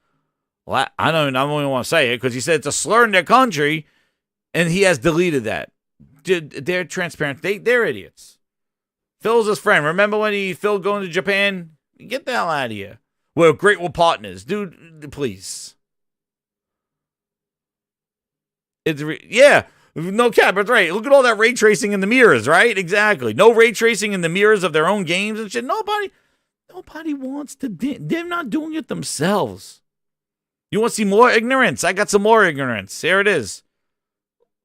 well, I don't even want to say it because he said it's a slur in their country, and he has deleted that. They're transparent. They're idiots. Phil's his friend. Remember when Phil going to Japan? Get the hell out of here. We're great with partners. Dude, please. Yeah. No cap, that's right. Look at all that ray tracing in the mirrors, right? Exactly. No ray tracing in the mirrors of their own games and shit. Nobody wants to. They're not doing it themselves. You want to see more ignorance? I got some more ignorance. Here it is.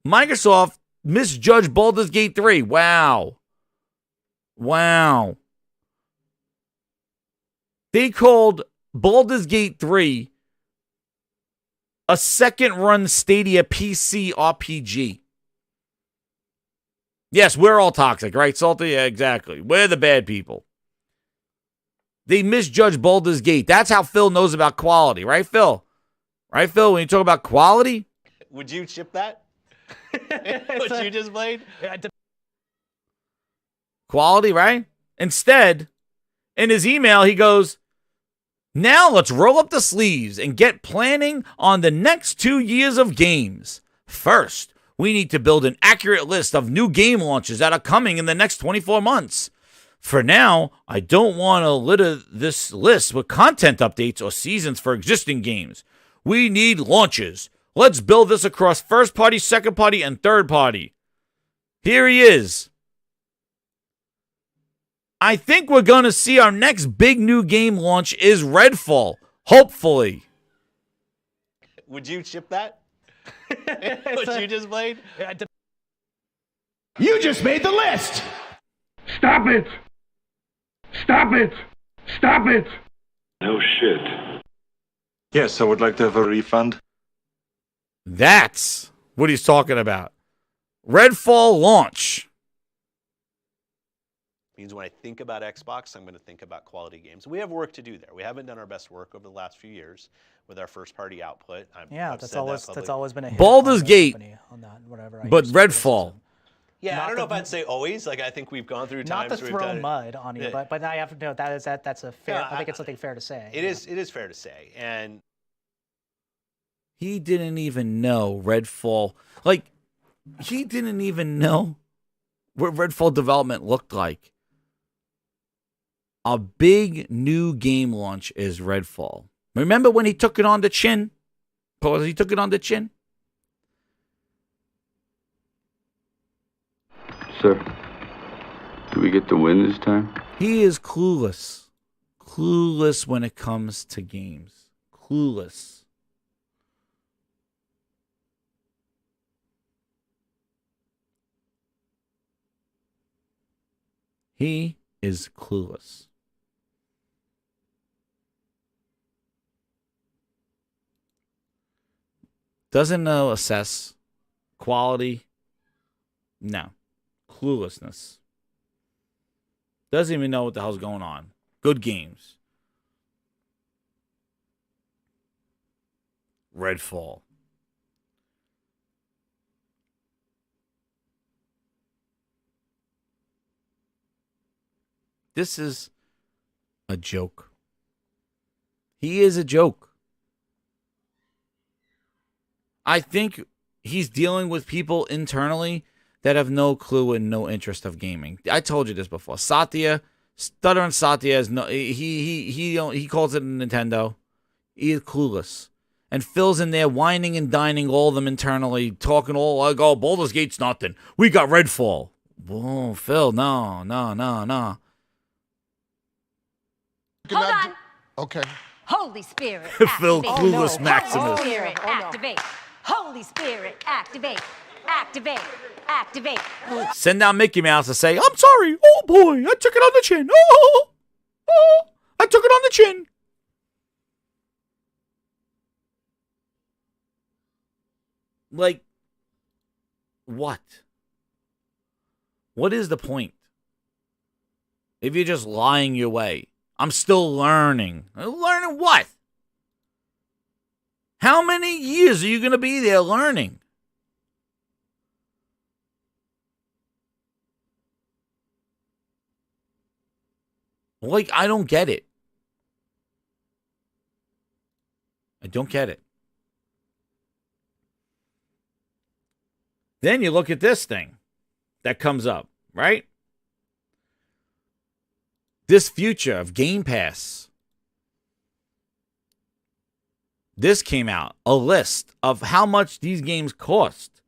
Microsoft misjudged Baldur's Gate 3. Wow. They called Baldur's Gate 3 a second-run Stadia PC RPG. Yes, we're all toxic, right, Salty? Yeah, exactly. We're the bad people. They misjudged Baldur's Gate. That's how Phil knows about quality, right, Phil? Right, Phil? When you talk about quality? Would you ship that? What you just played? Quality, right? Instead, in his email, he goes, now let's roll up the sleeves and get planning on the next 2 years of games. First, we need to build an accurate list of new game launches that are coming in the next 24 months. For now, I don't want to litter this list with content updates or seasons for existing games. We need launches. Let's build this across first party, second party, and third party. Here he is. I think we're going to see our next big new game launch is Redfall. Hopefully. Would you ship that? What you just played? You just made the list! Stop it! Stop it! Stop it! No shit. Yes, I would like to have a refund. That's what he's talking about. Redfall launch. Means when I think about Xbox, I'm going to think about quality games. We have work to do there. We haven't done our best work over the last few years with our first-party output. That's always been a hit. Baldur's Gate, on that, whatever. but Redfall. Yeah, I don't know if I'd say always. Like I think we've gone through times. Not to throw mud on you, but I have to know that's a fair. I think it's something fair to say. It is. It is fair to say, and he didn't even know Redfall. Like he didn't even know what Redfall development looked like. A big new game launch is Redfall. Remember when he took it on the chin? Pause. He took it on the chin. Sir, do we get the win this time? He is clueless. Clueless when it comes to games. Clueless. He is clueless. Doesn't know assess quality. No. Cluelessness. Doesn't even know what the hell's going on. Good games. Redfall. This is a joke. He is a joke. I think he's dealing with people internally that have no clue and no interest of gaming. I told you this before. Satya, stuttering Satya is no. He calls it a Nintendo. He is clueless, and Phil's in there whining and dining all of them internally, talking all like, "Oh, Baldur's Gate's nothing. We got Redfall." Whoa, Phil, no. Hold on. Okay. Holy Spirit, Phil, activate. clueless Maximus. Holy Spirit, activate. Holy Spirit, activate. Activate. Activate. Send down Mickey Mouse to say, I'm sorry. Oh, boy, I took it on the chin. Oh, I took it on the chin. Like, what? What is the point? If you're just lying your way. I'm still learning. Learning what? How many years are you going to be there learning? Like, I don't get it. I don't get it. Then you look at this thing that comes up, right? This future of Game Pass. This came out, a list of how much these games cost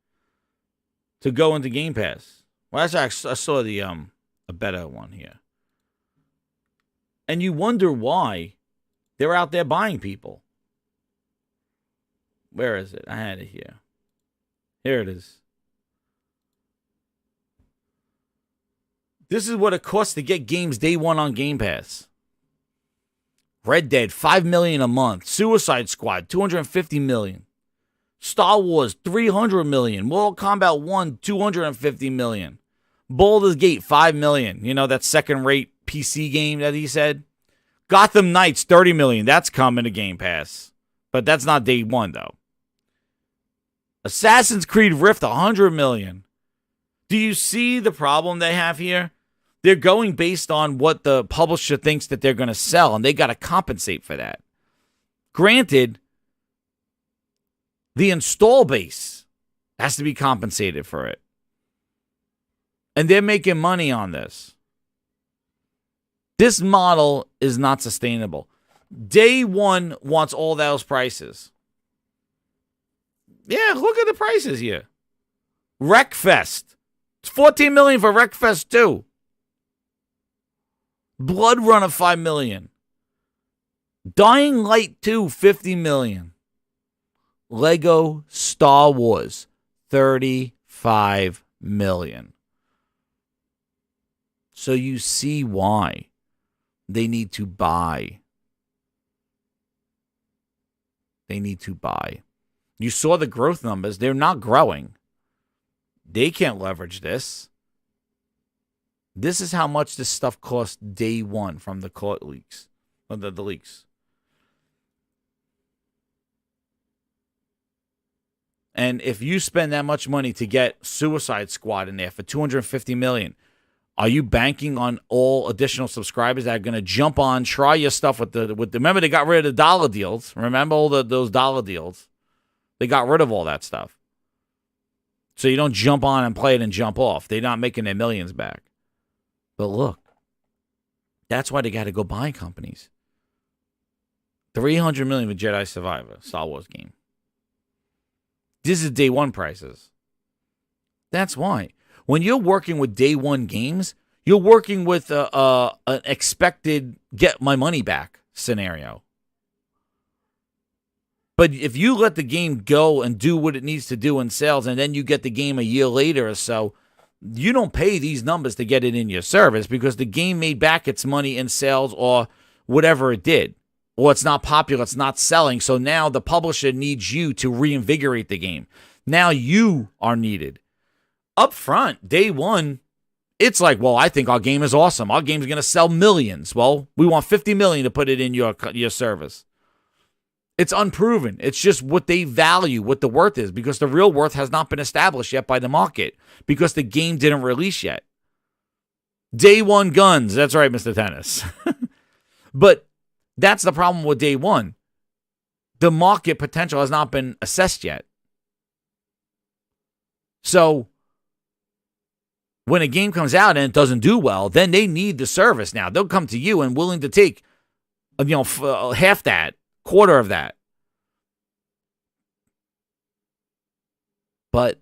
to go into Game Pass. Well, actually, I saw the a better one here. And you wonder why they're out there buying people. Where is it? I had it here. Here it is. This is what it costs to get games day one on Game Pass. Red Dead, $5 million a month. Suicide Squad, $250 million. Star Wars, $300 million. Mortal Kombat 1, $250 million. Baldur's Gate, $5 million. You know, that second-rate PC game that he said. Gotham Knights, $30 million. That's coming to Game Pass. But that's not day one, though. Assassin's Creed Rift, $100 million. Do you see the problem they have here? They're going based on what the publisher thinks that they're going to sell, and they got to compensate for that. Granted, the install base has to be compensated for it. And they're making money on this. This model is not sustainable. Day one wants all those prices. Yeah, look at the prices here. Wreckfest. It's $14 million for Wreckfest 2. Blood Runner, $5 million. Dying Light 2, $50 million. Lego Star Wars, $35 million. So you see why they need to buy. They need to buy. You saw the growth numbers. They're not growing. They can't leverage this. This is how much this stuff costs day one from the court leaks. The leaks. And if you spend that much money to get Suicide Squad in there for $250 million, are you banking on all additional subscribers that are going to jump on, try your stuff with the remember they got rid of the dollar deals. Remember all those dollar deals? They got rid of all that stuff. So you don't jump on and play it and jump off. They're not making their millions back. But look, that's why they got to go buy companies. $300 million for Jedi Survivor, Star Wars game. This is day one prices. That's why. When you're working with day one games, you're working with an expected get my money back scenario. But if you let the game go and do what it needs to do in sales, and then you get the game a year later or so, you don't pay these numbers to get it in your service because the game made back its money in sales or whatever it did. Or it's not popular, it's not selling. So now the publisher needs you to reinvigorate the game. Now you are needed. Up front, day one, it's like, well, I think our game is awesome. Our game's going to sell millions. Well, we want $50 million to put it in your service. It's unproven. It's just what they value, what the worth is, because the real worth has not been established yet by the market because the game didn't release yet. Day one guns. That's right, Mr. Tennis. But that's the problem with day one. The market potential has not been assessed yet. So when a game comes out and it doesn't do well, then they need the service now. They'll come to you and willing to take, half that, quarter of that. But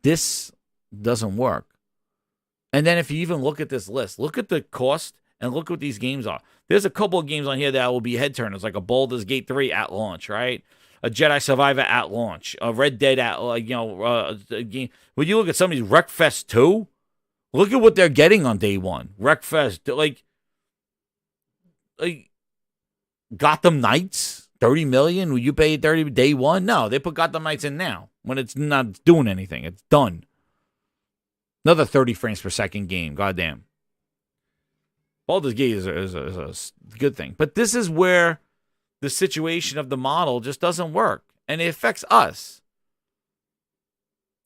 this doesn't work. And then if you even look at this list, look at the cost and look what these games are. There's a couple of games on here that will be head turners, like a Baldur's Gate 3 at launch, right? a Jedi Survivor at launch, a Red Dead at a game. When you look at some of these Wreckfest 2, look at what they're getting on day one. Wreckfest, like Gotham Knights, 30 million. Will you pay 30 day one? No, they put Gotham Knights in now when it's not doing anything. It's done. Another 30 frames per second game. Goddamn. Baldur's Gate is a good thing, but this is where the situation of the model just doesn't work, and it affects us.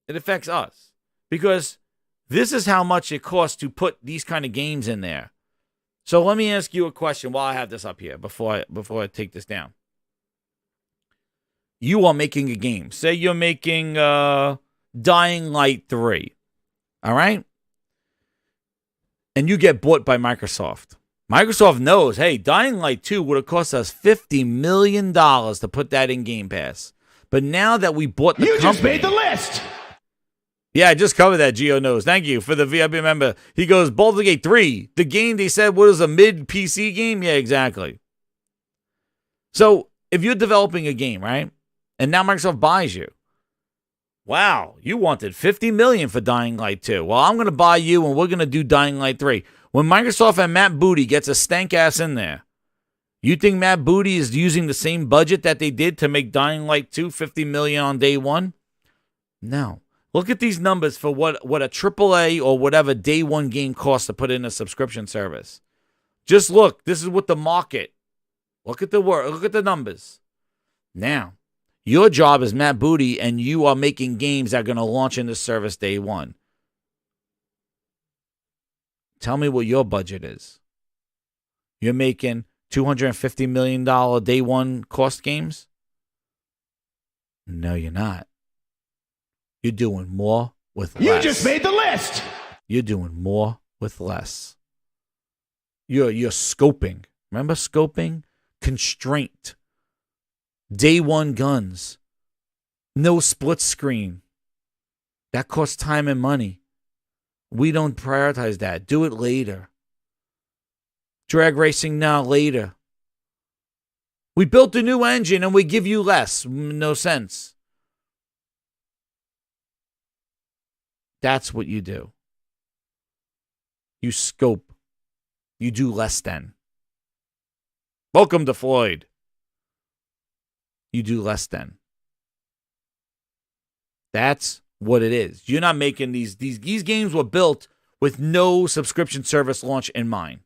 It affects us because this is how much it costs to put these kind of games in there. So let me ask you a question while I have this up here before I take this down. You are making a game. Say you're making Dying Light 3, all right? And you get bought by Microsoft. Microsoft knows, hey, Dying Light 2 would have cost us $50 million to put that in Game Pass. But now that we bought the company... You just made the list! Yeah, I just covered that, Geo knows. Thank you for the VIP member. He goes, Baldur's Gate 3, the game they said was a mid-PC game? Yeah, exactly. So, if you're developing a game, right, and now Microsoft buys you, wow, you wanted $50 million for Dying Light 2. Well, I'm going to buy you, and we're going to do Dying Light 3. When Microsoft and Matt Booty gets a stank ass in there, you think Matt Booty is using the same budget that they did to make Dying Light 2 $50 million on day one? No. Look at these numbers for what a AAA or whatever day one game costs to put in a subscription service. Just look. This is what the market. Look at the word. Look at the numbers. Now, your job is Matt Booty, and you are making games that are going to launch in the service day one. Tell me what your budget is. You're making $250 million day one cost games? No, you're not. You're doing more with less. You just made the list! You're doing more with less. You're scoping. Remember scoping? Constraint. Day one guns. No split screen. That costs time and money. We don't prioritize that. Do it later. Drag racing now, later. We built a new engine and we give you less. No sense. That's what you do. You scope. You do less than. Welcome to Floyd. You do less than. That's what it is. You're not making these games were built with no subscription service launch in mind.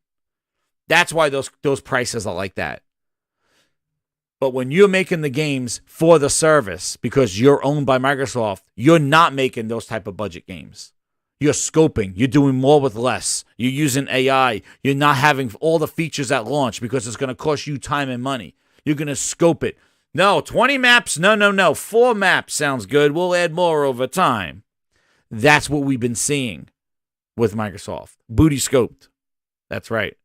That's why those prices are like that. But when you're making the games for the service because you're owned by Microsoft, you're not making those type of budget games. You're scoping. You're doing more with less. You're using AI. You're not having all the features at launch because it's going to cost you time and money. You're going to scope it. No, 20 maps? No. 4 maps sounds good. We'll add more over time. That's what we've been seeing with Microsoft. Booty scoped. That's right.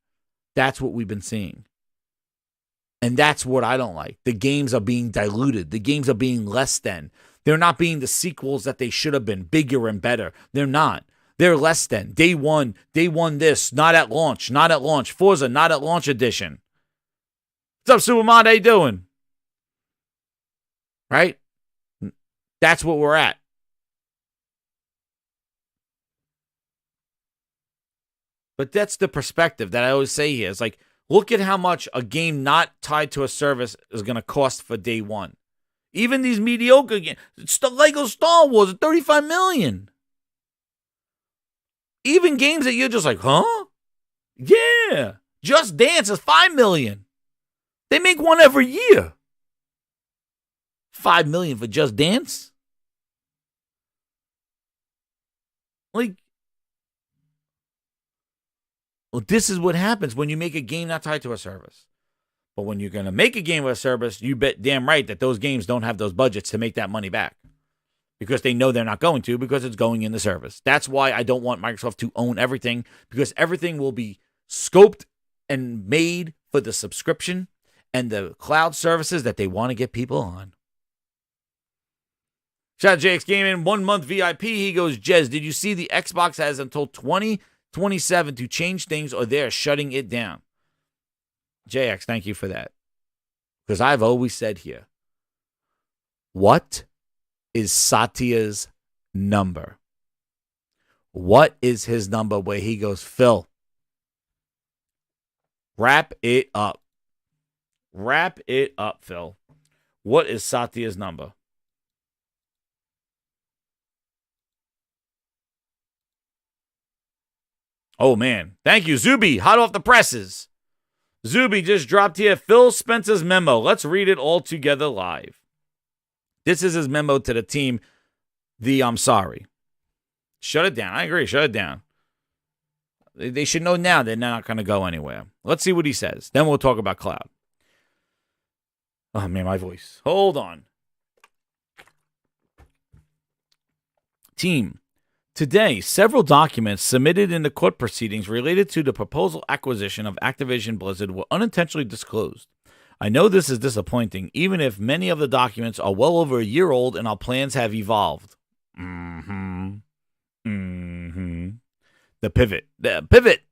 That's what we've been seeing. And that's what I don't like. The games are being diluted. The games are being less than. They're not being the sequels that they should have been, bigger and better. They're not. They're less than. Day one this, not at launch. Forza, not at launch edition. What's up, Supermod? How you doing? Right? That's what we're at. But that's the perspective that I always say here. It's like, look at how much a game not tied to a service is going to cost for day one. Even these mediocre games. Lego Star Wars at $35 million. Even games that you're just like, huh? Yeah. Just Dance is $5 million. They make one every year. $5 million for Just Dance? Like, well, this is what happens when you make a game not tied to a service. But when you're going to make a game with a service, you bet damn right that those games don't have those budgets to make that money back. Because they know they're not going to, because it's going in the service. That's why I don't want Microsoft to own everything, because everything will be scoped and made for the subscription and the cloud services that they want to get people on. Shout out JX Gaming, 1 month VIP. He goes, Jez, did you see the Xbox has until 2027 to change things or they're shutting it down? JX, thank you for that. Because I've always said here, What is Satya's number? What is his number where he goes, Phil, wrap it up. Wrap it up, Phil. What is Satya's number? Oh, man. Thank you, Zuby. Hot off the presses. Zuby just dropped here. Phil Spencer's memo. Let's read it all together live. This is his memo to the team. I'm sorry. Shut it down. I agree. Shut it down. They should know now they're not going to go anywhere. Let's see what he says. Then we'll talk about cloud. Oh, man, my voice. Hold on. Team. Today, several documents submitted in the court proceedings related to the proposal acquisition of Activision Blizzard were unintentionally disclosed. I know this is disappointing, even if many of the documents are well over a year old and our plans have evolved. The pivot. Pivot.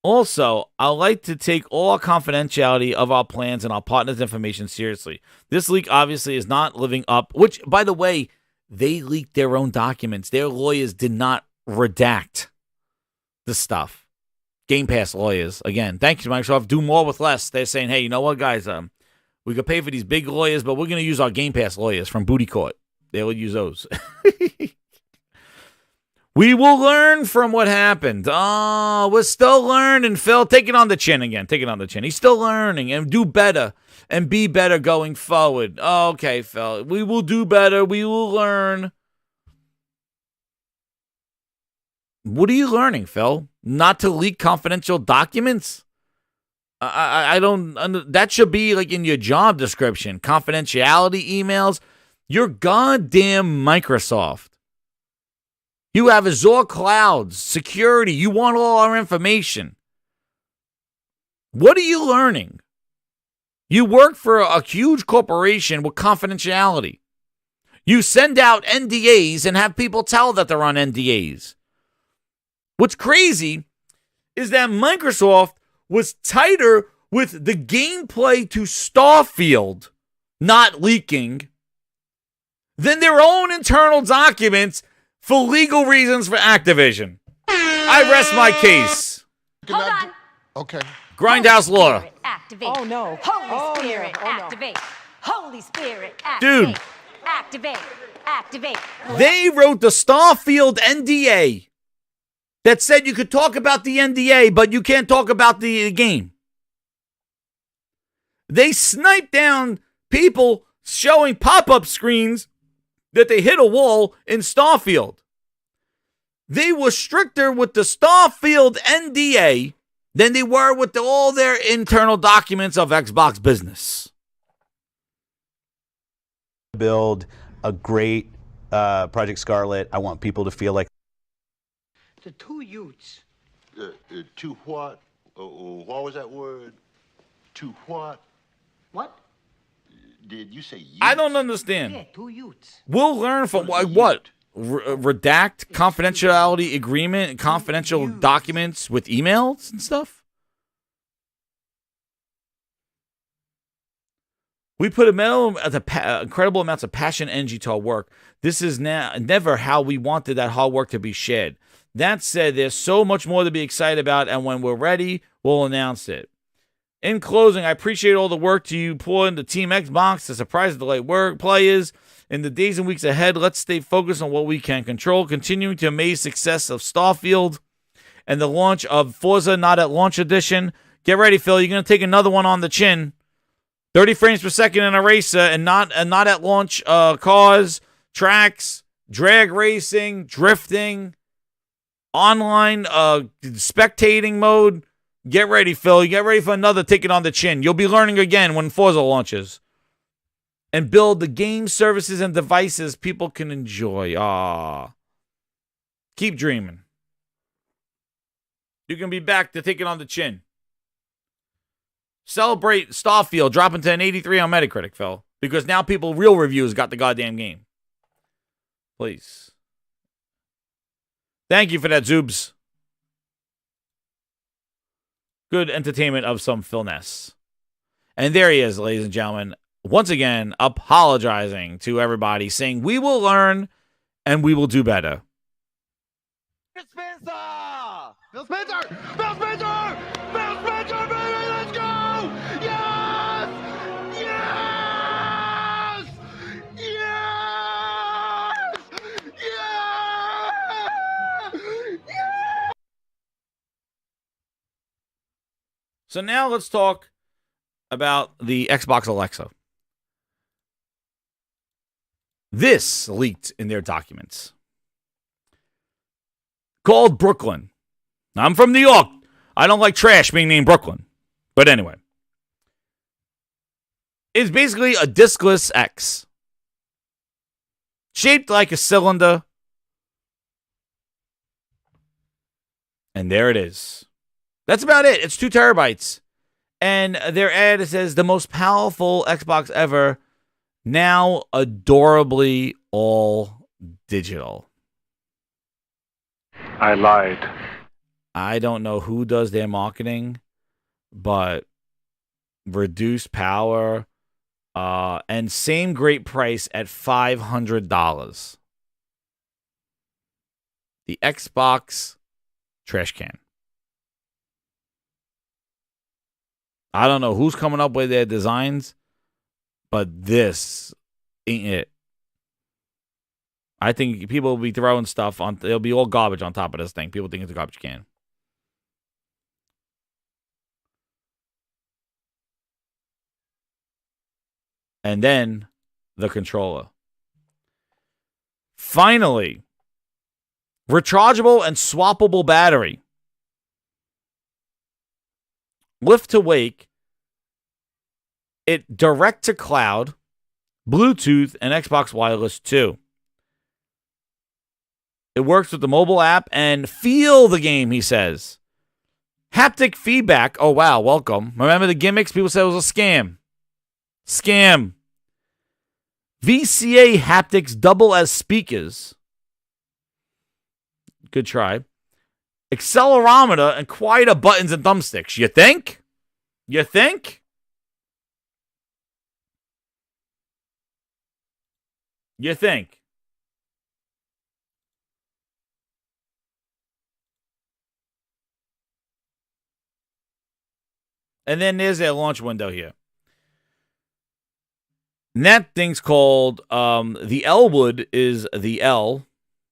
Also, I'd like to take all our confidentiality of our plans and our partners' information seriously. This leak obviously is not living up, which, by the way, they leaked their own documents. Their lawyers did not redact the stuff. Game Pass lawyers. Again, thank you, Microsoft. Do more with less. They're saying, hey, you know what, guys? We could pay for these big lawyers, but we're going to use our Game Pass lawyers from Booty Court. They will use those. We will learn from what happened. Oh, we're still learning, Phil. Take it on the chin again. Take it on the chin. He's still learning and do better and be better going forward. Okay, Phil. We will do better. We will learn. What are you learning, Phil? Not to leak confidential documents? I don't. That should be like in your job description. Confidentiality emails. You're goddamn Microsoft. You have Azure clouds, security. You want all our information. What are you learning? You work for a huge corporation with confidentiality. You send out NDAs and have people tell that they're on NDAs. What's crazy is that Microsoft was tighter with the gameplay to Starfield not leaking than their own internal documents for legal reasons for Activision. I rest my case. Hold on. Okay. Grindhouse law. Spirit, activate. Oh, no. Holy Spirit, activate. Holy Spirit, activate. Dude. Activate. Activate. They wrote the Starfield NDA that said you could talk about the NDA, but you can't talk about the game. They sniped down people showing pop-up screens that they hit a wall in Starfield. They were stricter with the Starfield NDA than they were with all their internal documents of Xbox business. Build a great Project Scarlet. I want people to feel like The two youths. To what? What was that word? To what? What? Did you say youths? I don't understand. Yeah, two youths. We'll learn from what? Redact confidentiality agreement, confidential documents with emails and stuff? We put incredible amounts of passion and energy to our work. This is never how we wanted that hard work to be shared. That said, there's so much more to be excited about, and when we're ready, we'll announce it. In closing, I appreciate all the work you pour into Team Xbox to surprise and delight players. In the days and weeks ahead, let's stay focused on what we can control, continuing to amaze success of Starfield and the launch of Forza Not at Launch Edition. Get ready, Phil. You're going to take another one on the chin. 30 frames per second in a racer and not at launch cars, tracks, drag racing, drifting, online spectating mode. Get ready, Phil. Get ready for another ticket on the chin. You'll be learning again when Forza launches. And build the game services and devices people can enjoy. Keep dreaming. You can be back to take it on the chin. Celebrate Starfield dropping to an 83 on Metacritic, Phil. Because now real reviews got the goddamn game. Please. Thank you for that, Zoobs. good entertainment of some Phil Ness. And there he is, ladies and gentlemen, once again, apologizing to everybody, saying we will learn and we will do better. Phil Spencer! Phil Spencer! Phil Spencer! Phil Spencer, baby, let's go! Yes! Yes! Yes! Yes! So now let's talk about the Xbox Alexa. This leaked in their documents. Called Brooklyn. I'm from New York. I don't like trash being named Brooklyn. But anyway. It's basically a discless X. Shaped like a cylinder. And there it is. That's about it. It's 2 terabytes. And their ad says the most powerful Xbox ever. Now adorably all digital. I lied. I don't know who does their marketing, but reduced power and same great price at $500. The Xbox trash can. I don't know who's coming up with their designs, but this ain't it. I think people will be throwing stuff on. There'll be all garbage on top of this thing. People think it's a garbage can. And then the controller. Finally, rechargeable and swappable battery. Lift to wake. It direct to cloud, Bluetooth, and Xbox Wireless 2. It works with the mobile app and feel the game, he says. Haptic feedback. Oh, wow. Welcome. Remember the gimmicks? People said it was a scam. Scam. VCA haptics double as speakers. Good try. Accelerometer and quieter buttons and thumbsticks. You think? You think? You think? And then there's a launch window here. And that thing's called, the Elwood is the L,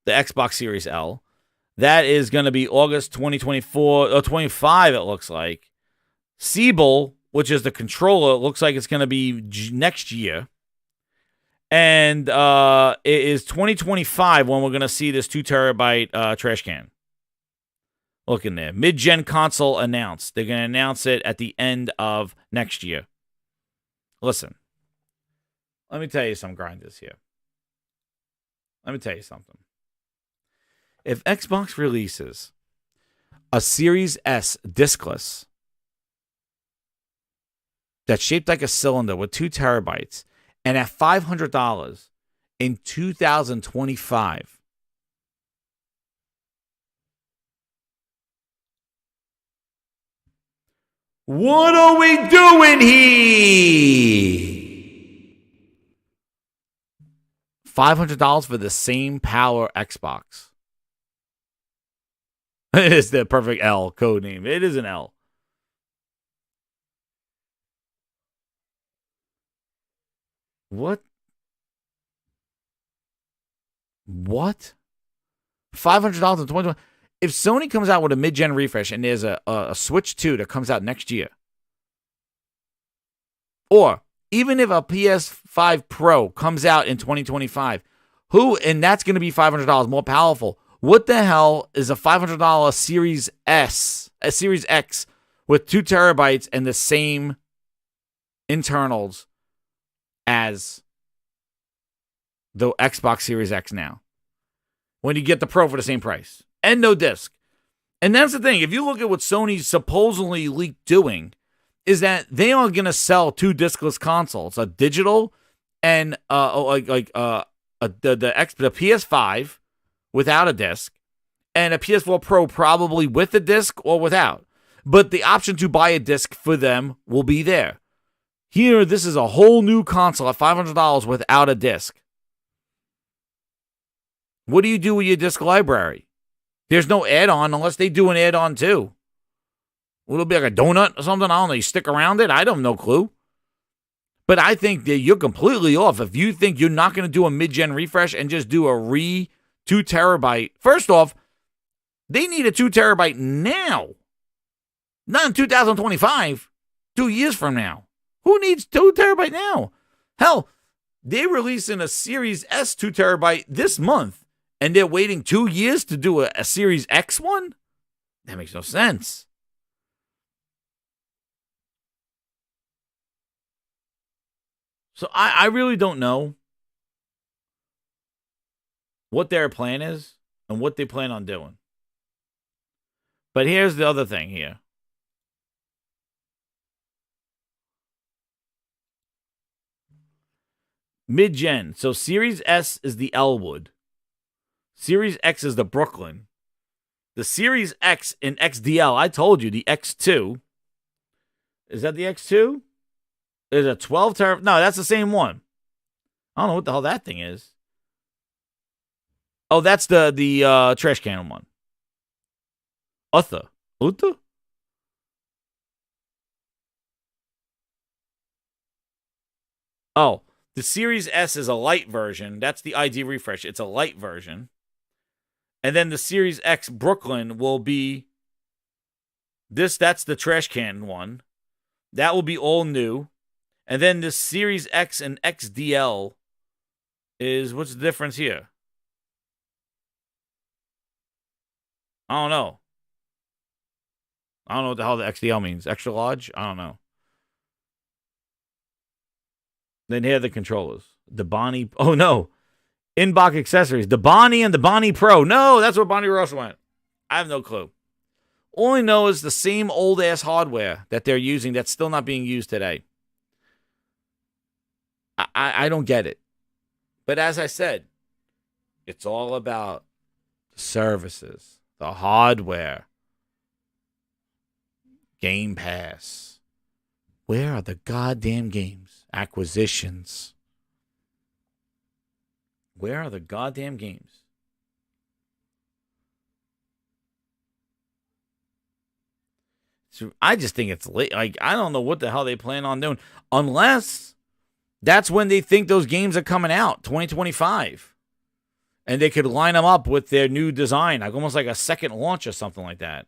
the Xbox Series L. That is going to be August 2024, or 25, it looks like. Siebel, which is the controller, it looks like it's going to be next year. And it is 2025 when we're going to see this 2 terabyte trash can. Look in there. Mid-gen console announced. They're going to announce it at the end of next year. Listen. Let me tell you some grinders here. Let me tell you something. If Xbox releases a Series S discless that's shaped like a cylinder with 2 terabytes and at $500 in 2025, what are we doing here? $500 for the same power Xbox. It is the perfect L code name. It is an L. What? What? $500 in 2020. If Sony comes out with a mid-gen refresh and there's a Switch 2 that comes out next year, or even if a PS5 Pro comes out in 2025, and that's going to be $500 more powerful. What the hell is a $500 Series S, a Series X with 2 terabytes and the same internals as the Xbox Series X now? When you get the Pro for the same price and no disc. And that's the thing. If you look at what Sony's supposedly leaked doing, is that they are going to sell 2 discless consoles, a digital and the PS5 without a disc, and a PS4 Pro probably with a disc or without. But the option to buy a disc for them will be there. Here, this is a whole new console at $500 without a disc. What do you do with your disc library? There's no add-on unless they do an add-on too. Will it be like a donut or something? I don't know. You stick around it? I don't have no clue. But I think that you're completely off if you think you're not going to do a mid-gen refresh and just do a 2 terabyte. First off, they need a 2 terabyte now. Not in 2025. 2 years from now. Who needs 2 terabyte now? Hell, they're releasing a Series S 2 terabyte this month, and they're waiting 2 years to do a Series X one? That makes no sense. So I really don't know what their plan is and what they plan on doing. But here's the other thing here. Mid-gen. So Series S is the Elwood. Series X is the Brooklyn. The Series X and XDL, I told you, the X2. Is that the X2? Is a 12 terabyte? No, that's the same one. I don't know what the hell that thing is. Oh, that's the trash can one. Uther. Oh, the Series S is a light version. That's the ID refresh. It's a light version. And then the Series X Brooklyn will be this. That's the trash can one. That will be all new. And then the Series X and XDL is, what's the difference here? I don't know. I don't know what the hell the XDL means. Extra large? I don't know. Then here are the controllers. The Bonnie. Oh, no. Inbox accessories. The Bonnie and the Bonnie Pro. No, that's where Bonnie Ross went. I have no clue. All I know is the same old-ass hardware that they're using that's still not being used today. I don't get it. But as I said, it's all about the services, the hardware, Game Pass. Where are the goddamn games? Acquisitions. Where are the goddamn games? So I just think it's late. Like, I don't know what the hell they plan on doing. Unless that's when they think those games are coming out, 2025. And they could line them up with their new design, like almost like a second launch or something like that.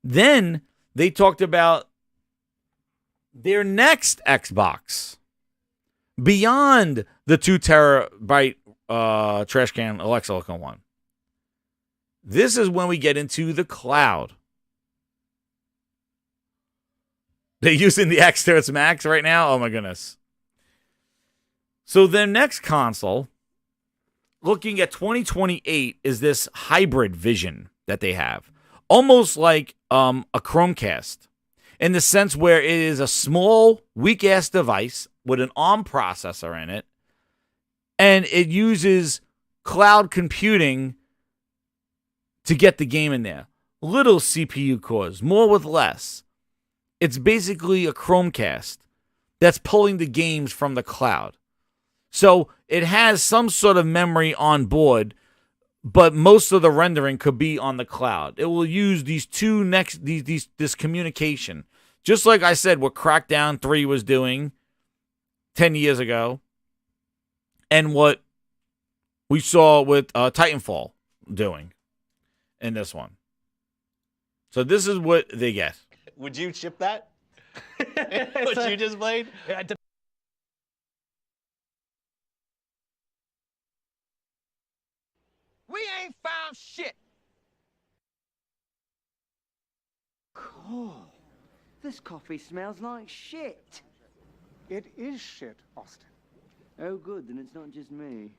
Then they talked about their next Xbox. Beyond the 2 terabyte trash can Alexa looking one. This is when we get into the cloud. They're using the X to its max right now? Oh my goodness. So their next console, looking at 2028, is this hybrid vision that they have. Almost like a Chromecast. In the sense where it is a small, weak-ass device with an ARM processor in it. And it uses cloud computing to get the game in there. Little CPU cores, more with less. It's basically a Chromecast that's pulling the games from the cloud. So it has some sort of memory on board, but most of the rendering could be on the cloud. It will use these this communication. Just like I said, what Crackdown 3 was doing 10 years ago, and what we saw with Titanfall doing in this one. So this is what they get. Would you ship that? What you just played? We ain't found shit. Cool. This coffee smells like shit. It is shit, Austin. Oh, good. Then it's not just me.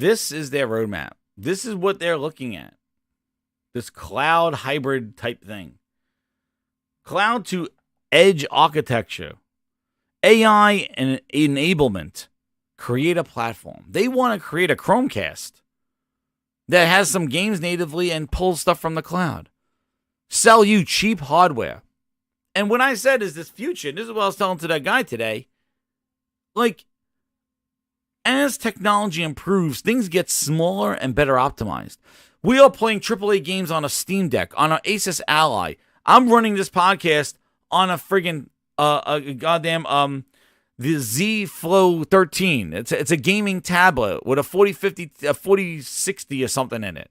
this is their roadmap. This is what they're looking at. This cloud hybrid type thing. Cloud to edge architecture. AI and enablement. Create a platform. They want to create a Chromecast that has some games natively and pulls stuff from the cloud. Sell you cheap hardware. And what I said is this future, this is what I was telling to that guy today, like, as technology improves, things get smaller and better optimized. We are playing AAA games on a Steam Deck, on an Asus Ally. I'm running this podcast on a friggin' the Z Flow 13. It's a gaming tablet with a 4050, a 4060 or something in it.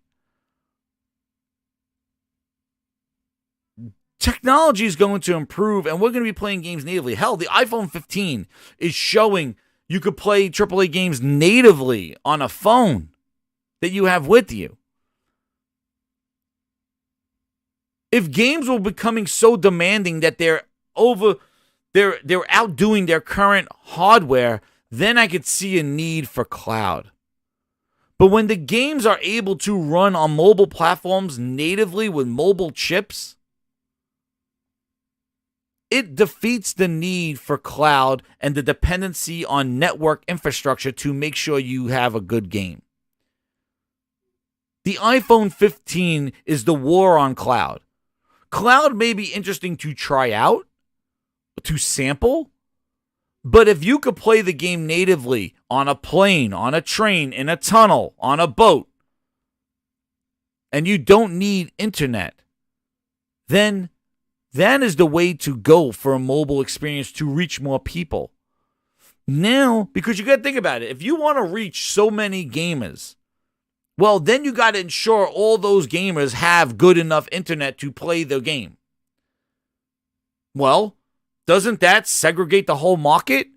Technology is going to improve, and we're going to be playing games natively. Hell, the iPhone 15 is showing you could play AAA games natively on a phone that you have with you. If games were becoming so demanding that they're outdoing their current hardware, then I could see a need for cloud. But when the games are able to run on mobile platforms natively with mobile chips, it defeats the need for cloud and the dependency on network infrastructure to make sure you have a good game. The iPhone 15 is the war on cloud. Cloud may be interesting to try out, to sample, but if you could play the game natively on a plane, on a train, in a tunnel, on a boat, and you don't need internet, then that is the way to go for a mobile experience to reach more people. Now, because you got to think about it, if you want to reach so many gamers, well, then you got to ensure all those gamers have good enough internet to play the game. Well, doesn't that segregate the whole market?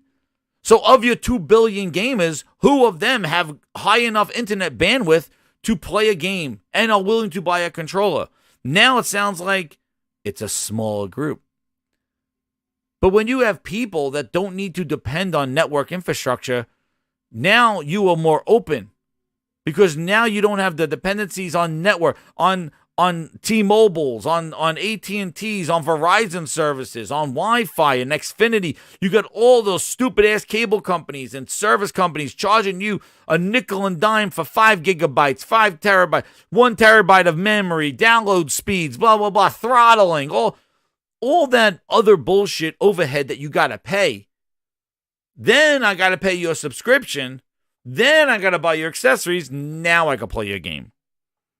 So of your 2 billion gamers, who of them have high enough internet bandwidth to play a game and are willing to buy a controller? Now it sounds like it's a smaller group. But when you have people that don't need to depend on network infrastructure, now you are more open. Because now you don't have the dependencies on network, on T-Mobiles, on AT&Ts, on Verizon services, on Wi-Fi and Xfinity. You got all those stupid-ass cable companies and service companies charging you a nickel and dime for 5 gigabytes, 5 terabytes, 1 terabyte of memory, download speeds, blah, blah, blah, throttling, all that other bullshit overhead that you got to pay. Then I got to pay your subscription. Then I got to buy your accessories. Now I can play your game.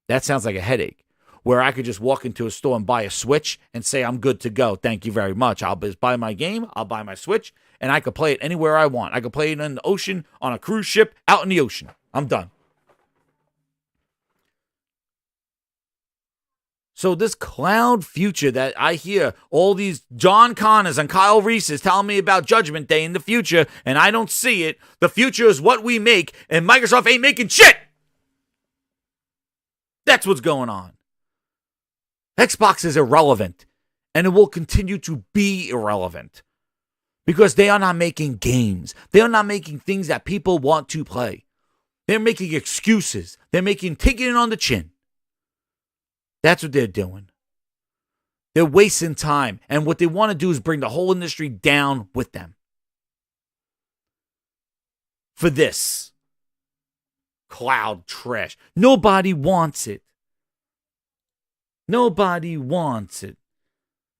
That sounds like a headache. Where I could just walk into a store and buy a Switch and say, I'm good to go. Thank you very much. I'll just buy my game. I'll buy my Switch. And I could play it anywhere I want. I could play it in the ocean, on a cruise ship, out in the ocean. I'm done. So this cloud future that I hear all these John Connors and Kyle Reeses telling me about Judgment Day in the future, and I don't see it. The future is what we make, and Microsoft ain't making shit. That's what's going on. Xbox is irrelevant, and it will continue to be irrelevant because they are not making games. They are not making things that people want to play. They're making excuses. They're taking it on the chin. That's what they're doing. They're wasting time, and what they want to do is bring the whole industry down with them. For this cloud trash. Nobody wants it. Nobody wants it.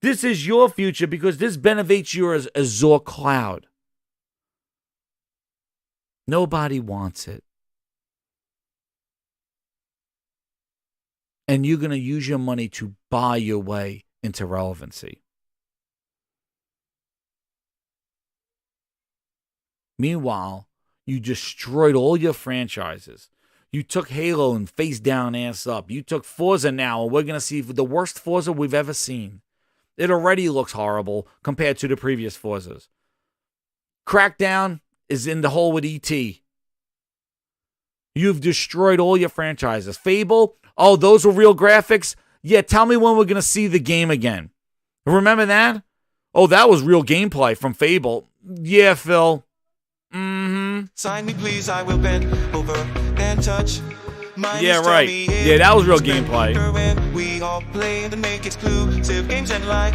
This is your future because this benefits your Azure cloud. Nobody wants it. And you're going to use your money to buy your way into relevancy. Meanwhile, you destroyed all your franchises. You took Halo and face down, ass up. You took Forza now, and we're going to see the worst Forza we've ever seen. It already looks horrible compared to the previous Forzas. Crackdown is in the hole with E.T. You've destroyed all your franchises. Fable, oh, those were real graphics? Yeah, tell me when we're going to see the game again. Remember that? Oh, that was real gameplay from Fable. Yeah, Phil. Mm-hmm. Sign me, please. I will bend over and touch. Yeah, right. Yeah, that was real gameplay. We all play and make exclusive games and like.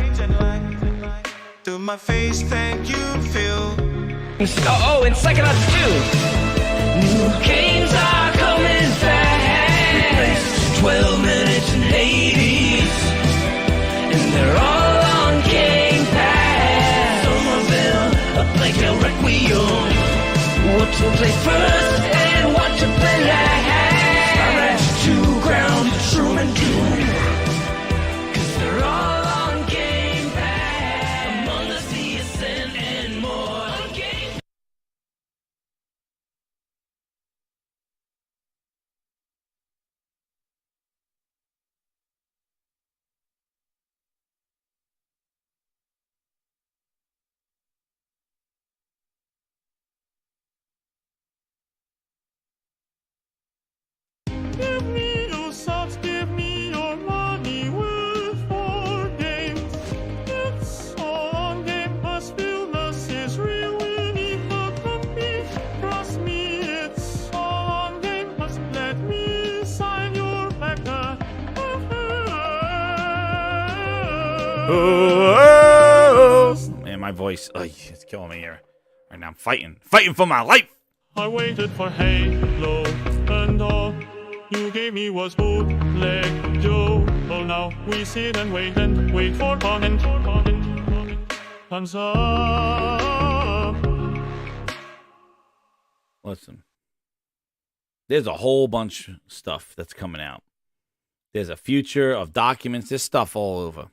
To my face, thank you, Phil. Oh, and second us too. New games are coming fast. 12 minutes and Hades, and they're all on Game Pass. Some of them are like El Requiem. What to play first and what to play last. To ground true and doom, 'cause they're all on Game Pass. Among Us, the Ascent, and more. On Game Give me your subs, give me your money worth for games. It's all on Game Pass, Philness is real, we need the company. Trust me, it's all on Game Pass, let me sign your packer. Man, my voice, it's killing me here. Right now, I'm fighting for my life. I waited for Halo, and all you gave me was bootleg Joe. Well, now we sit and wait for content. Thumbs up. Listen, there's a whole bunch of stuff that's coming out. There's a future of documents. There's stuff all over.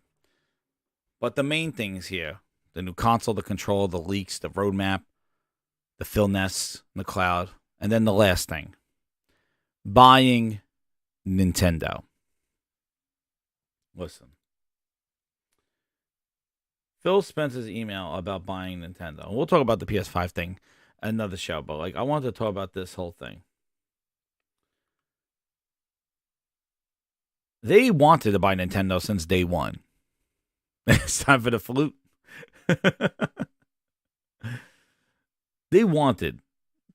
But the main things here, the new console, the controller, the leaks, the roadmap, the Phil Ness in the cloud, and then the last thing, buying Nintendo. Listen. Phil Spencer's email about buying Nintendo. We'll talk about the PS5 thing another show, but I wanted to talk about this whole thing. They wanted to buy Nintendo since day one. It's time for the flute. They wanted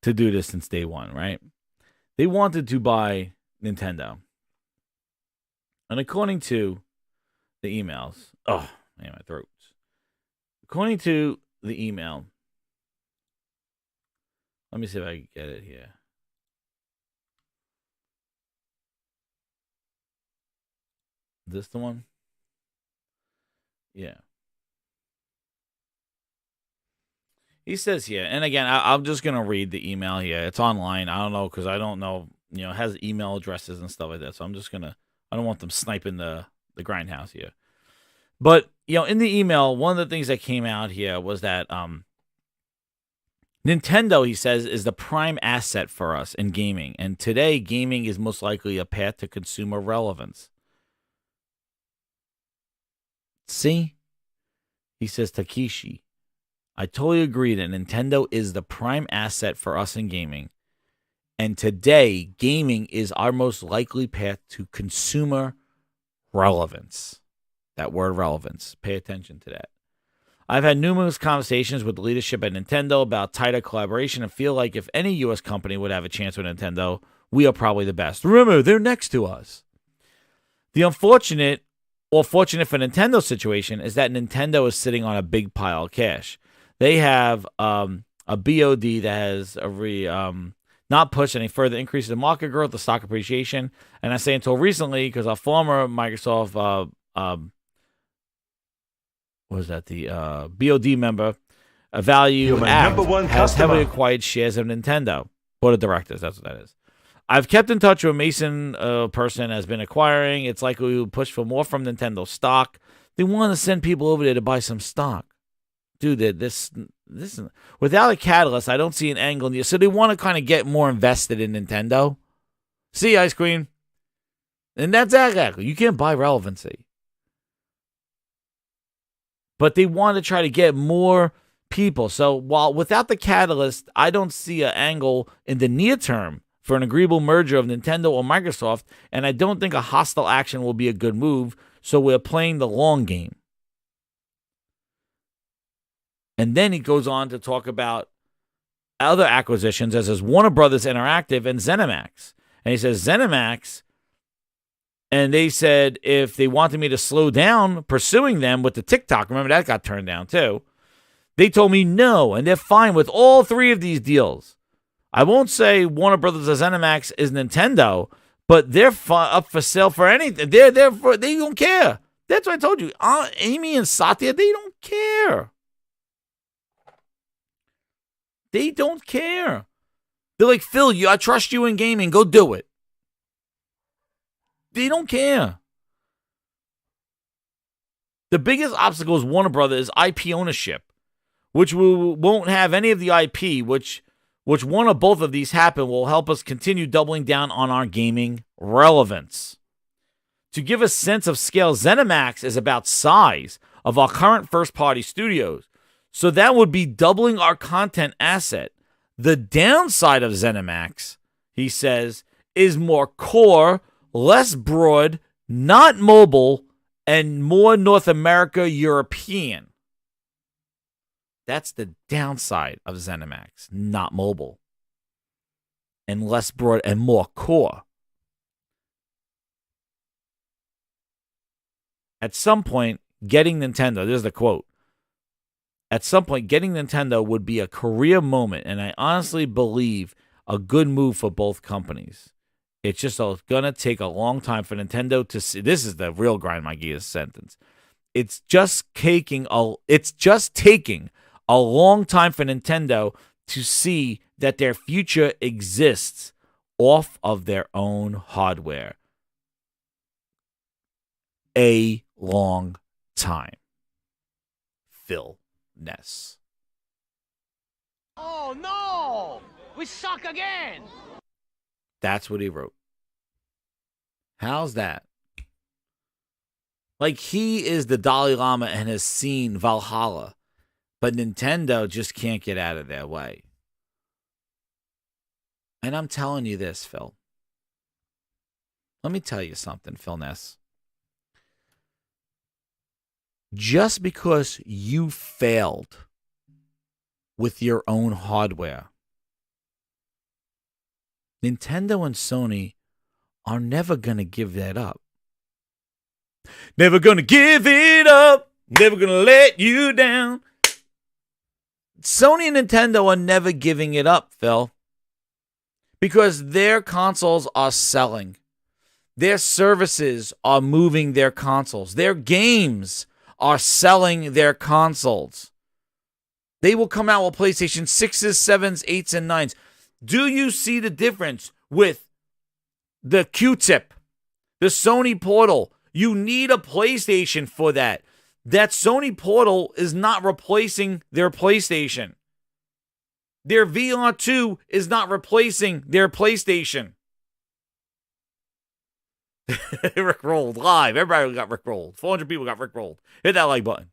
to do this since day one, right? They wanted to buy Nintendo. And according to the emails, oh, man, my throat. According to the email, let me see if I can get it here. Is this the one? Yeah. He says here, and again, I'm just going to read the email here. It's online. I don't know, because I don't know, it has email addresses and stuff like that. So I'm just going to, I don't want them sniping the grindhouse here. But, in the email, one of the things that came out here was that Nintendo, he says, is the prime asset for us in gaming. And today, gaming is most likely a path to consumer relevance. See? He says, Takeshi, I totally agree that Nintendo is the prime asset for us in gaming. And today, gaming is our most likely path to consumer relevance. That word relevance. Pay attention to that. I've had numerous conversations with the leadership at Nintendo about tighter collaboration and feel like if any U.S. company would have a chance with Nintendo, we are probably the best. Remember, they're next to us. The unfortunate, or fortunate for Nintendo situation, is that Nintendo is sitting on a big pile of cash. They have a BOD that has not pushed any further increases in market growth or stock appreciation. And I say until recently, because our former Microsoft, the BOD member, Value Act, has heavily acquired shares of Nintendo. Board of directors, that's what that is. I've kept in touch with a Mason person has been acquiring. It's likely we will push for more from Nintendo stock. They want to send people over there to buy some stock. Dude, this without a catalyst, I don't see an angle in you. So they want to kind of get more invested in Nintendo. See, Ice Queen? And that's exactly. You can't buy relevancy. But they want to try to get more people. So while without the catalyst, I don't see an angle in the near term for an agreeable merger of Nintendo or Microsoft, and I don't think a hostile action will be a good move, so we're playing the long game. And then he goes on to talk about other acquisitions, as is Warner Brothers Interactive and ZeniMax. And he says, ZeniMax, and they said if they wanted me to slow down pursuing them with the TikTok, remember that got turned down too, they told me no, and they're fine with all three of these deals. I won't say Warner Brothers or ZeniMax is Nintendo, but they're up for sale for anything. They don't care. That's what I told you. Amy and Satya, they don't care. They don't care. They're like, Phil, I trust you in gaming. Go do it. They don't care. The biggest obstacle is Warner Brothers IP ownership, which we won't have any of the IP, which one or both of these happen will help us continue doubling down on our gaming relevance. To give a sense of scale, ZeniMax is about size of our current first-party studios. So that would be doubling our content asset. The downside of ZeniMax, he says, is more core, less broad, not mobile, and more North America European. That's the downside of ZeniMax, not mobile, and less broad and more core. At some point, getting Nintendo, this is the quote, at some point, getting Nintendo would be a career moment, and I honestly believe a good move for both companies. It's just going to take a long time for Nintendo to see. This is the real grind my gears sentence. It's just taking a long time for Nintendo to see that their future exists off of their own hardware. A long time. Phil Ness. Oh no! We suck again! That's what he wrote. How's that? Like, he is the Dalai Lama and has seen Valhalla, but Nintendo just can't get out of their way. And I'm telling you this, Phil. Let me tell you something, Phil Ness. Just because you failed with your own hardware, Nintendo and Sony are never going to give that up. Never going to give it up. Never going to let you down. Sony and Nintendo are never giving it up, Phil. Because their consoles are selling. Their services are moving their consoles. Their games are selling their consoles. They will come out with PlayStation 6s, 7s, 8s, and 9s. Do you see the difference with the Q-Tip, the Sony Portal? You need a PlayStation for that. That Sony Portal is not replacing their PlayStation. Their VR2 is not replacing their PlayStation. Rick rolled live. Everybody got Rick rolled. 400 people got Rick rolled. Hit that like button.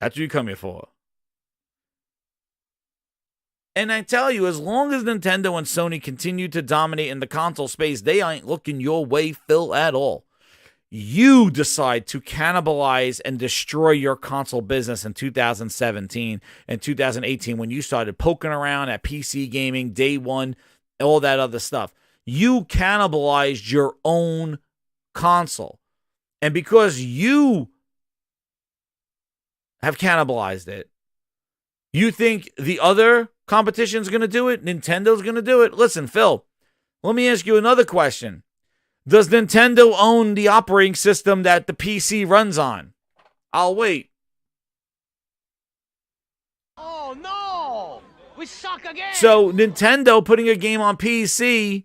That's what you come here for. And I tell you, as long as Nintendo and Sony continue to dominate in the console space, they ain't looking your way, Phil, at all. You decide to cannibalize and destroy your console business in 2017 and 2018 when you started poking around at PC gaming, day one, all that other stuff. You cannibalized your own console. And because you have cannibalized it, you think the other competition's going to do it? Nintendo's going to do it? Listen, Phil, let me ask you another question. Does Nintendo own the operating system that the PC runs on? I'll wait. Oh no! We suck again! So Nintendo putting a game on PC,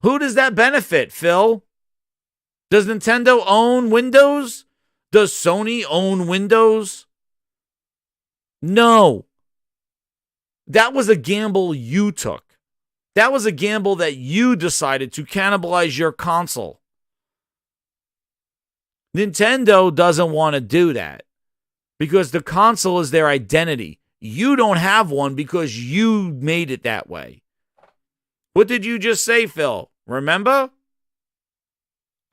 who does that benefit, Phil? Does Nintendo own Windows? Does Sony own Windows? No. That was a gamble you took. That was a gamble that you decided to cannibalize your console. Nintendo doesn't want to do that because the console is their identity. You don't have one because you made it that way. What did you just say, Phil? Remember?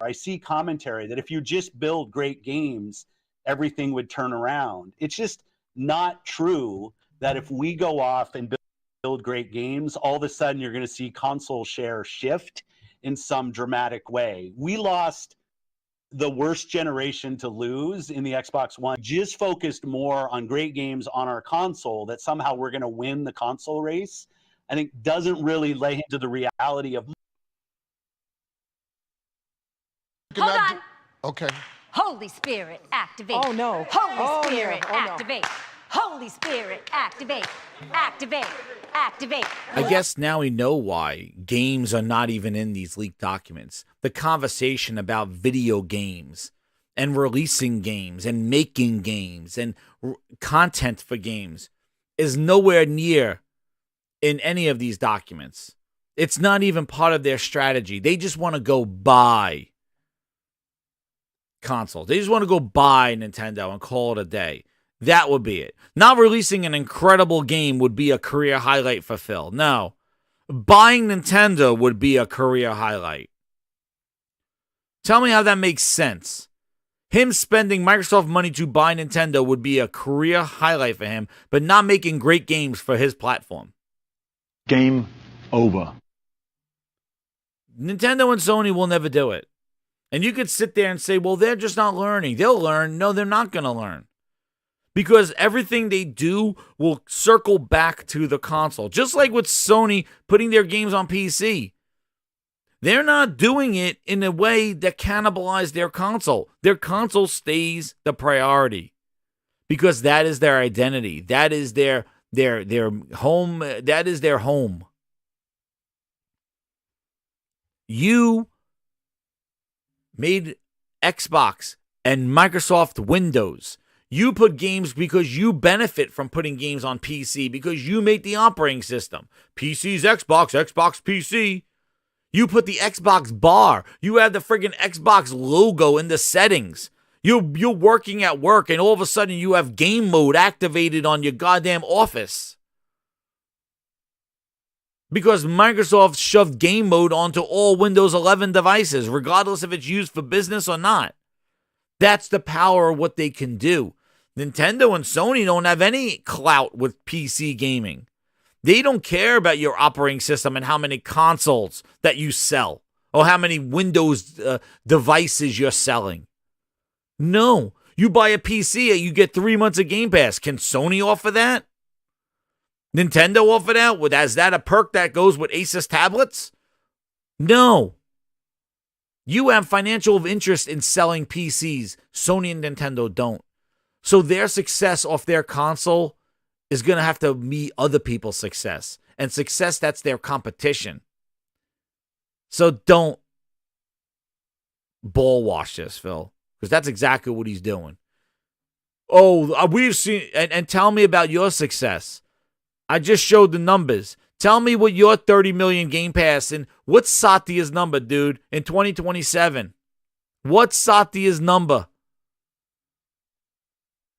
I see commentary that if you just build great games, everything would turn around. It's just not true that if we go off and build great games, all of a sudden you're going to see console share shift in some dramatic way. We lost the worst generation to lose in the Xbox One. Just focused more on great games on our console, that somehow we're going to win the console race, I think doesn't really lay into the reality of. Hold on. Okay. Holy Spirit, activate. Oh, no. Holy Oh, Spirit, no. Oh, no. activate. Holy Spirit, activate. Activate. Activate. I guess now we know why games are not even in these leaked documents. The conversation about video games and releasing games and making games and content for games is nowhere near in any of these documents. It's not even part of their strategy. They just want to go buy consoles. They just want to go buy Nintendo and call it a day. That would be it. Not releasing an incredible game would be a career highlight for Phil. No. Buying Nintendo would be a career highlight. Tell me how that makes sense. Him spending Microsoft money to buy Nintendo would be a career highlight for him, but not making great games for his platform. Game over. Nintendo and Sony will never do it. And you could sit there and say, well, they're just not learning. They'll learn. No, they're not going to learn. Because everything they do will circle back to the console. Just like with Sony putting their games on PC. They're not doing it in a way that cannibalizes their console. Their console stays the priority. Because that is their identity. That is their home. That is their home. You made Xbox and Microsoft Windows. You put games because you benefit from putting games on PC because you make the operating system. PC's Xbox, Xbox PC. You put the Xbox bar. You have the friggin' Xbox logo in the settings. You're working at work and all of a sudden you have game mode activated on your goddamn Office. Because Microsoft shoved game mode onto all Windows 11 devices, regardless if it's used for business or not. That's the power of what they can do. Nintendo and Sony don't have any clout with PC gaming. They don't care about your operating system and how many consoles that you sell or how many Windows devices you're selling. No. You buy a PC, you get 3 months of Game Pass. Can Sony offer that? Nintendo offer that? Is that a perk that goes with Asus tablets? No. You have financial interest in selling PCs. Sony and Nintendo don't. So their success off their console is going to have to meet other people's success. And success, that's their competition. So don't ball wash this, Phil. Because that's exactly what he's doing. Oh, we've seen... And tell me about your success. I just showed the numbers. Tell me what your 30 million Game Pass and what's Satya's number, dude, in 2027? What's Satya's number?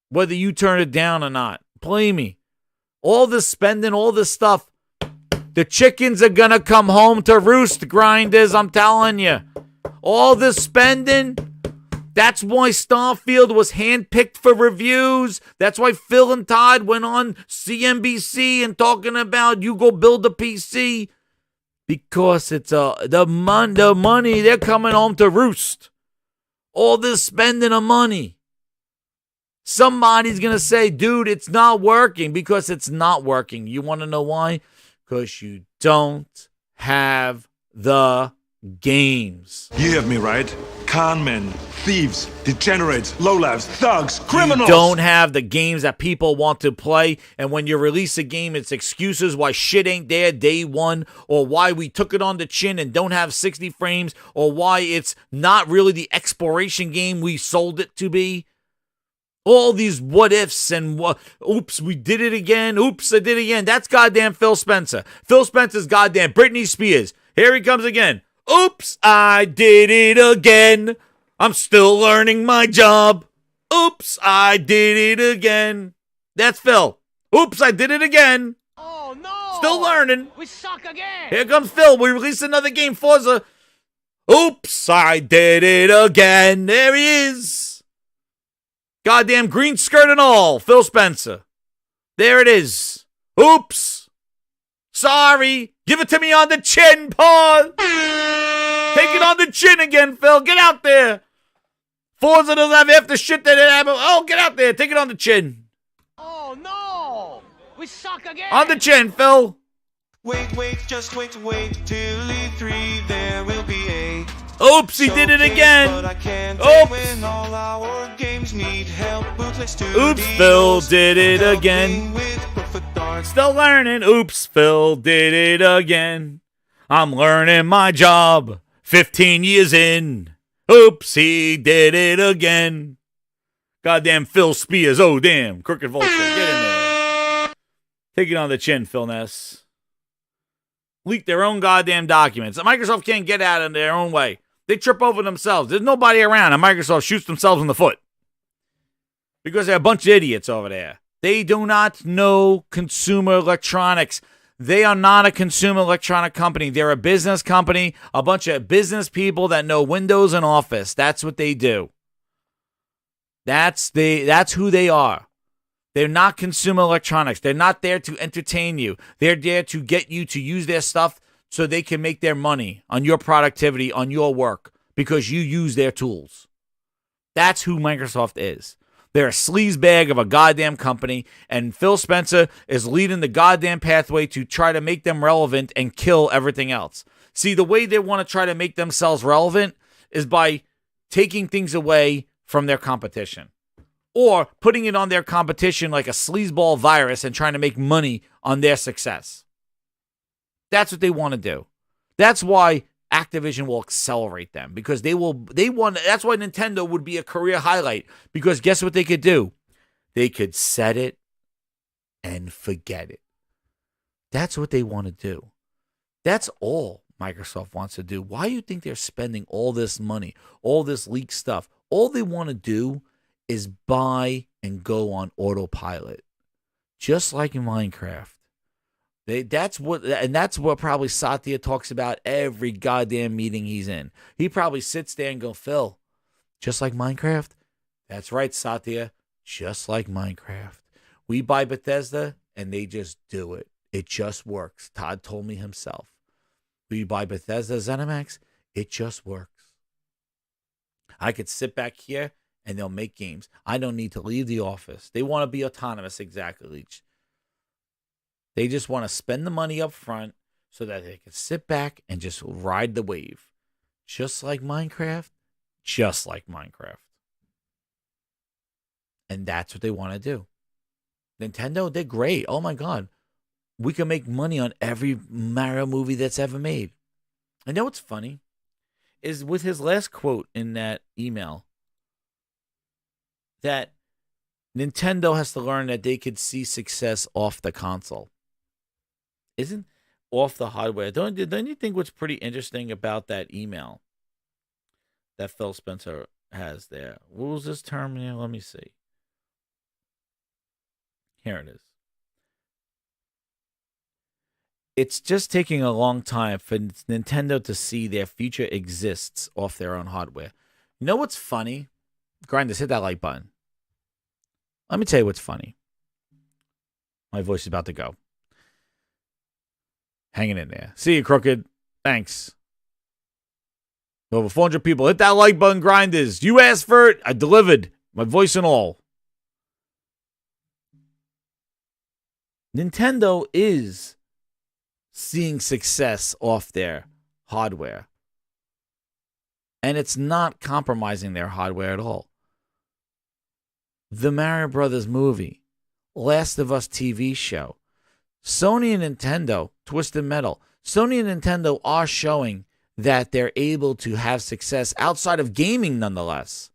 Whether you turn it down or not. Play me. All this spending, all this stuff. The chickens are going to come home to roost, grinders, I'm telling you. All this spending. That's why Starfield was handpicked for reviews. That's why Phil and Todd went on CNBC and talking about you go build a PC. Because it's the money, they're coming home to roost. All this spending of money. Somebody's going to say, dude, it's not working because it's not working. You want to know why? Because you don't have the games. You have me right. Con men, thieves, degenerates, lowlifes, thugs, criminals. You don't have the games that people want to play. And when you release a game, it's excuses why shit ain't there day one, or why we took it on the chin and don't have 60 frames, or why it's not really the exploration game we sold it to be. All these what ifs and oops, we did it again. Oops, I did it again. That's goddamn Phil Spencer. Phil Spencer's goddamn Britney Spears. Here he comes again. Oops, I did it again. I'm still learning my job. Oops, I did it again. That's Phil. Oops, I did it again. Oh, no. Still learning. We suck again. Here comes Phil. We released another game, Forza. Oops, I did it again. There he is. Goddamn green skirt and all, Phil Spencer. There it is. Oops. Sorry. Give it to me on the chin, Paul. Take it on the chin again, Phil. Get out there. Forza doesn't have half the shit that it have. Oh, get out there. Take it on the chin. Oh no! We suck again! On the chin, Phil. Wait, just wait till E3, there will be a Oops, he did it again. Oops. Oops, Phil did it again. Still learning. Oops, Phil did it again. I'm learning my job. 15 years in. Oops, he did it again. Goddamn Phil Spears. Oh, damn. Crooked Vulture. Get in there. Take it on the chin, Phil Ness. Leak their own goddamn documents. Microsoft can't get out of their own way. They trip over themselves. There's nobody around, and Microsoft shoots themselves in the foot. Because they're a bunch of idiots over there. They do not know consumer electronics. They are not a consumer electronic company. They're a business company, a bunch of business people that know Windows and Office. That's what they do. That's who they are. They're not consumer electronics. They're not there to entertain you. They're there to get you to use their stuff so they can make their money on your productivity, on your work, because you use their tools. That's who Microsoft is. They're a sleazebag of a goddamn company, and Phil Spencer is leading the goddamn pathway to try to make them relevant and kill everything else. See, the way they want to try to make themselves relevant is by taking things away from their competition, or putting it on their competition like a sleazeball virus and trying to make money on their success. That's what they want to do. That's why Activision will accelerate them, because that's why Nintendo would be a career highlight, because guess what they could do? They could set it and forget it. That's what they want to do. That's all Microsoft wants to do. Why do you think they're spending all this money, all this leaked stuff? All they want to do is buy and go on autopilot, just like in Minecraft. That's what probably Satya talks about every goddamn meeting he's in. He probably sits there and go, Phil, just like Minecraft? That's right, Satya, just like Minecraft. We buy Bethesda and they just do it. It just works. Todd told me himself. We buy Bethesda ZeniMax, it just works. I could sit back here and they'll make games. I don't need to leave the office. They want to be autonomous, exactly, Leach. They just want to spend the money up front so that they can sit back and just ride the wave. Just like Minecraft. Just like Minecraft. And that's what they want to do. Nintendo, they're great. Oh my God. We can make money on every Mario movie that's ever made. I know what's funny is with his last quote in that email that Nintendo has to learn that they could see success off the console. Isn't off the hardware. Don't you think what's pretty interesting about that email that Phil Spencer has there? What was this term here? Let me see. Here it is. It's just taking a long time for Nintendo to see their future exists off their own hardware. You know what's funny? Grinders, hit that like button. Let me tell you what's funny. My voice is about to go. Hanging in there. See you, Crooked. Thanks. Over 400 people. Hit that like button, Grinders. You asked for it. I delivered. My voice and all. Nintendo is seeing success off their hardware. And it's not compromising their hardware at all. The Mario Brothers movie, Last of Us TV show, Sony and Nintendo, Twisted Metal. Sony and Nintendo are showing that they're able to have success outside of gaming nonetheless.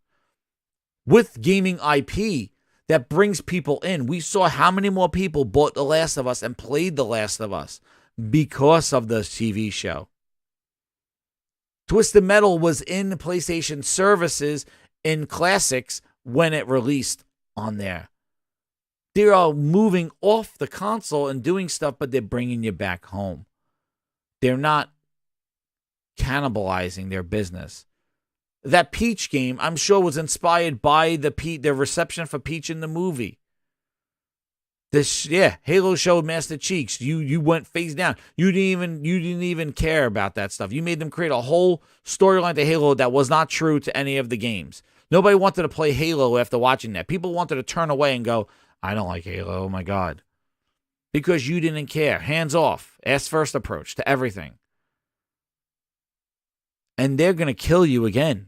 With gaming IP that brings people in. We saw how many more people bought The Last of Us and played The Last of Us because of the TV show. Twisted Metal was in the PlayStation services in classics when it released on there. They are moving off the console and doing stuff, but they're bringing you back home. They're not cannibalizing their business. That Peach game, I'm sure, was inspired by the reception for Peach in the movie. Halo showed Master Cheeks. You went face down. You didn't even care about that stuff. You made them create a whole storyline to Halo that was not true to any of the games. Nobody wanted to play Halo after watching that. People wanted to turn away and go, I don't like Halo. Oh my God. Because you didn't care. Hands off. Ass first approach to everything. And they're going to kill you again.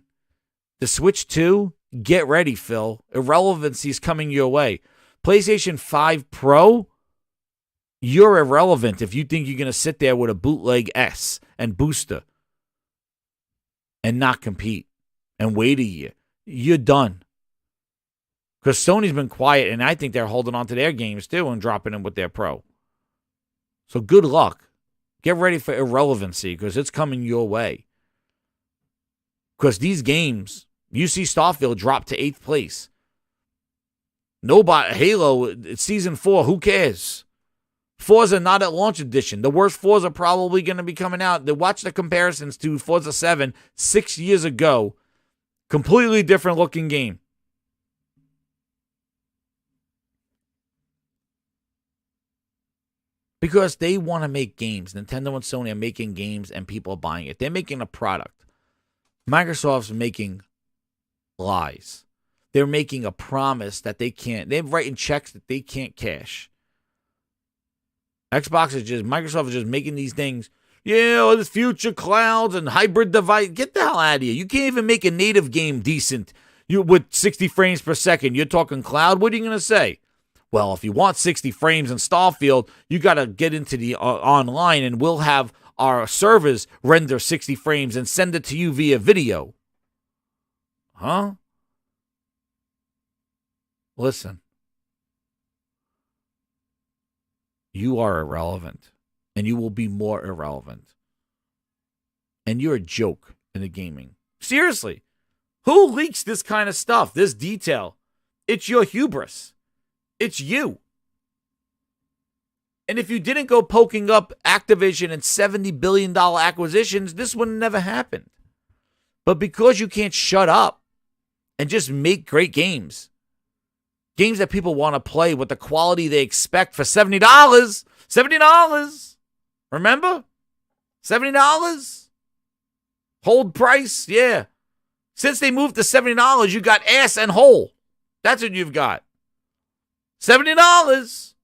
The Switch 2, get ready, Phil. Irrelevancy is coming your way. PlayStation 5 Pro, you're irrelevant if you think you're going to sit there with a bootleg S and booster and not compete and wait a year. You're done. Because Sony's been quiet, and I think they're holding on to their games too and dropping them with their Pro. So good luck. Get ready for irrelevancy because it's coming your way. Because these games, you see Starfield drop to 8th place. Nobody, Halo, Season 4, who cares? Forza not at launch edition. The worst Forza probably going to be coming out. Watch the comparisons to Forza 7 6 years ago. Completely different looking game. Because they want to make games. Nintendo and Sony are making games and people are buying it. They're making a product. Microsoft's making lies. They're making a promise that they can't. They're writing checks that they can't cash. Microsoft is just making these things. Yeah, this future clouds and hybrid device. Get the hell out of here. You can't even make a native game decent. With 60 frames per second. You're talking cloud. What are you going to say? Well, if you want 60 frames in Starfield, you got to get into the online, and we'll have our servers render 60 frames and send it to you via video. Huh? Listen. You are irrelevant, and you will be more irrelevant. And you're a joke in the gaming. Seriously. Who leaks this kind of stuff, this detail? It's your hubris. It's you. And if you didn't go poking up Activision and $70 billion acquisitions, this would have never happened. But because you can't shut up and just make great games that people want to play with the quality they expect for $70. $70. Remember? $70. Hold price, yeah. Since they moved to $70, you got ass and hole. That's what you've got. $70.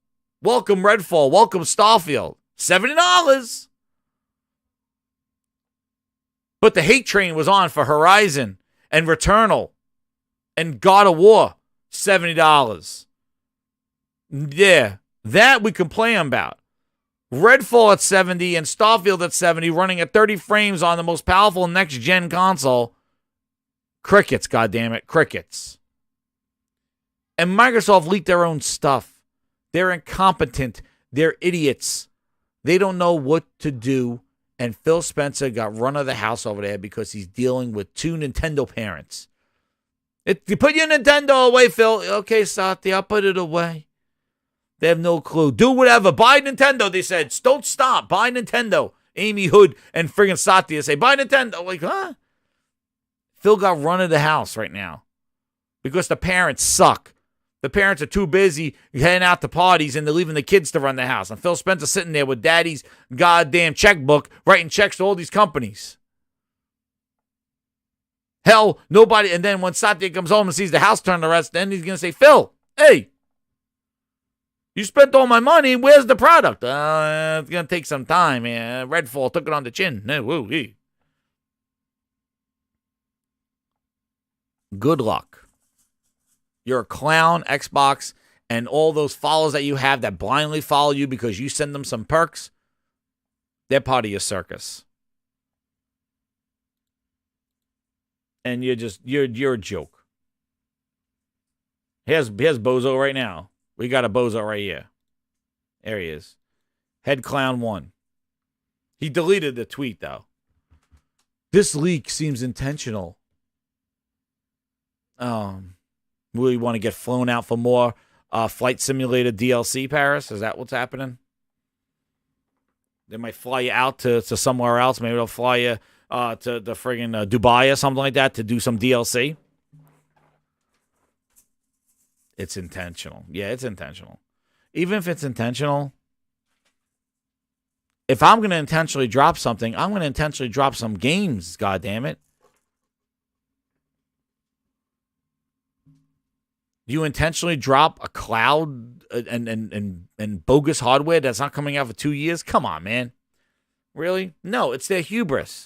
Welcome Redfall. Welcome Starfield. $70. But the hate train was on for Horizon and Returnal and God of War. $70. Yeah, that we complain about. Redfall at 70 and Starfield at 70, running at 30 frames on the most powerful next-gen console. Crickets, goddammit, crickets. And Microsoft leaked their own stuff. They're incompetent. They're idiots. They don't know what to do. And Phil Spencer got run of the house over there because he's dealing with two Nintendo parents. You put your Nintendo away, Phil. Okay, Satya, I'll put it away. They have no clue. Do whatever. Buy Nintendo, they said. Don't stop. Buy Nintendo. Amy Hood and friggin' Satya say, buy Nintendo. Like, huh? Phil got run of the house right now because the parents suck. The parents are too busy heading out to parties and they're leaving the kids to run the house. And Phil Spencer sitting there with daddy's goddamn checkbook writing checks to all these companies. Hell, nobody. And then when Satya comes home and sees the house turn the rest, then he's going to say, Phil, hey, you spent all my money. Where's the product? It's going to take some time. Redfall took it on the chin. Good luck. You're a clown, Xbox, and all those followers that you have that blindly follow you because you send them some perks, they're part of your circus. And you're a joke. Here's Bozo right now. We got a Bozo right here. There he is. Head Clown 1. He deleted the tweet, though. This leak seems intentional. We want to get flown out for more Flight Simulator DLC, Paris? Is that what's happening? They might fly you out to somewhere else. Maybe they'll fly you to the friggin' Dubai or something like that to do some DLC. It's intentional. Yeah, it's intentional. even if it's intentional, if I'm going to intentionally drop something, I'm going to intentionally drop some games, goddammit. You intentionally drop a cloud and bogus hardware that's not coming out for 2 years? Come on, man. Really? No, it's their hubris.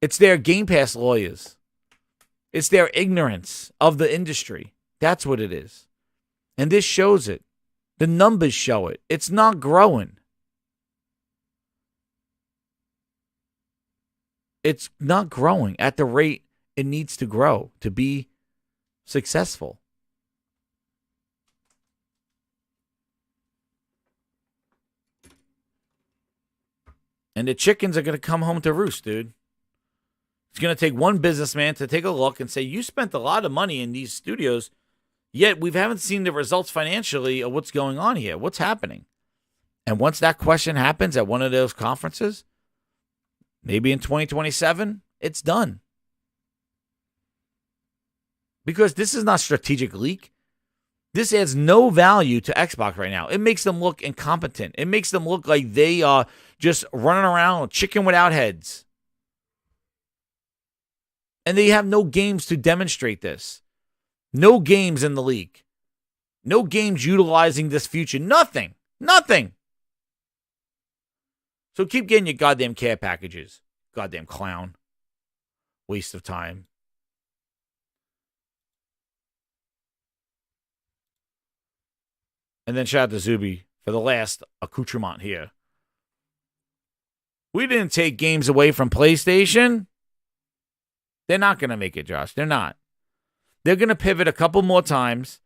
It's their Game Pass lawyers. It's their ignorance of the industry. That's what it is. And this shows it. The numbers show it. It's not growing. It's not growing at the rate it needs to grow to be successful. And the chickens are going to come home to roost, dude. It's going to take one businessman to take a look and say, you spent a lot of money in these studios, yet we haven't seen the results financially of what's going on here. What's happening? And once that question happens at one of those conferences, maybe in 2027, it's done. Because this is not strategic leak. This adds no value to Xbox right now. It makes them look incompetent. It makes them look like they are just running around chicken without heads. And they have no games to demonstrate this. No games in the league. No games utilizing this future. Nothing. Nothing. So keep getting your goddamn care packages. Goddamn clown. Waste of time. And then shout out to Zuby for the last accoutrement here. We didn't take games away from PlayStation. They're not going to make it, Josh. They're not. They're going to pivot a couple more times.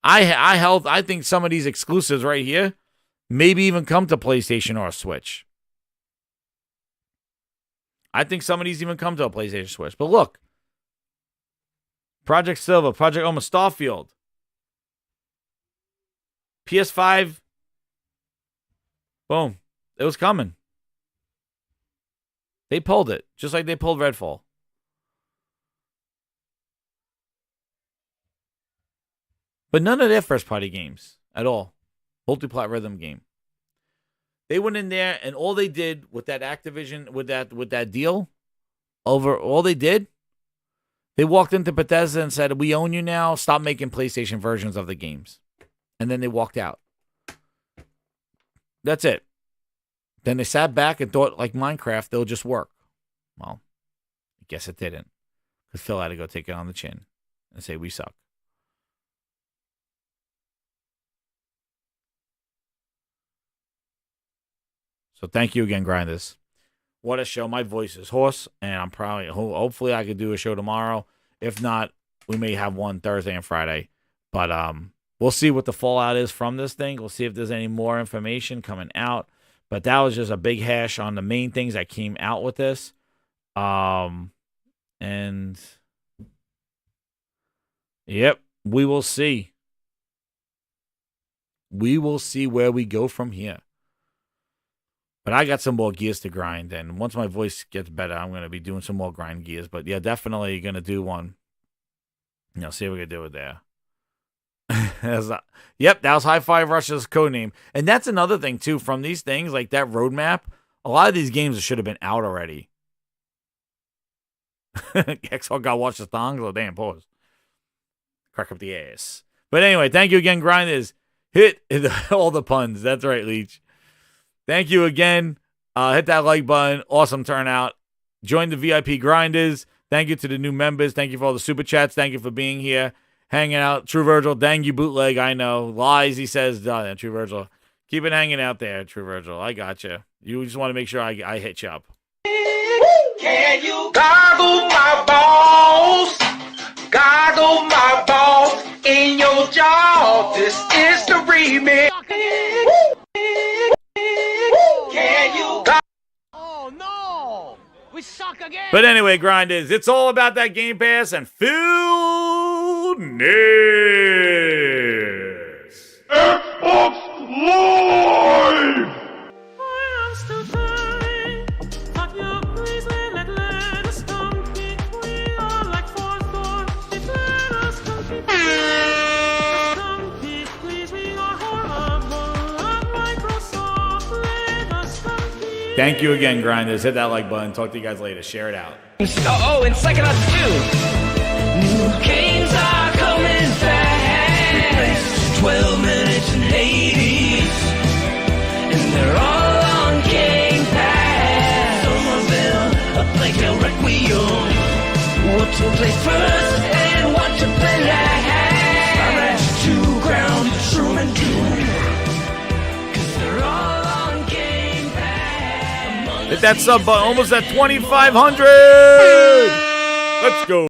I think some of these exclusives right here maybe even come to PlayStation or a Switch. I think some of these even come to a PlayStation Switch. But look. Project Silva, Project Almost Starfield. PS5. Boom. It was coming. They pulled it, just like they pulled Redfall. But none of their first-party games at all. Multi-plot rhythm game. They went in there, and all they did with that Activision, with that deal, all they did, they walked into Bethesda and said, we own you now, stop making PlayStation versions of the games. And then they walked out. That's it. Then they sat back and thought, like Minecraft, they'll just work. Well, I guess it didn't. Because Phil had to go take it on the chin and say, we suck. So thank you again, Grinders. What a show. My voice is hoarse, and I'm probably, hopefully I could do a show tomorrow. If not, we may have one Thursday and Friday. But we'll see what the fallout is from this thing. We'll see if there's any more information coming out. But that was just a big hash on the main things that came out with this. And yep, we will see. We will see where we go from here. But I got some more gears to grind, and once my voice gets better, I'm going to be doing some more grind gears. But yeah, definitely going to do one. See what we can do with there. Yep, that was Hi-Fi Rush's code name. And that's another thing, too, from these things, like that roadmap. A lot of these games should have been out already. Xhawk got watch the thongs. Oh, damn, pause. Crack up the ass. But anyway, thank you again, Grinders. Hit all the puns. That's right, Leech. Thank you again. Hit that like button. Awesome turnout. Join the VIP Grinders. Thank you to the new members. Thank you for all the super chats. Thank you for being here. Hanging out. True Virgil. Dang you, bootleg. I know. Lies, he says. True Virgil. Keep it hanging out there, True Virgil. I got you. You just want to make sure I hit you up. Can you goggle my balls? Goggle my balls in your jaw. This is the remix. Can you goggle? Oh no! We suck again. But anyway, Grinders, it's all about that Game Pass and Phil Ness. Xbox Live! Thank you again, Grinders. Hit that like button. Talk to you guys later. Share it out. Oh, and Psychonauts 2. New games are coming fast. 12 minutes in Hades. And they're all on Game Pass. Somerville, a Plague Tale Requiem. What to play first and what to play last. Spyro 2, Ground, Shroom, and Doom. 'Cause they're all on Game Pass. Hit that sub button. Almost at 2,500. Let's go.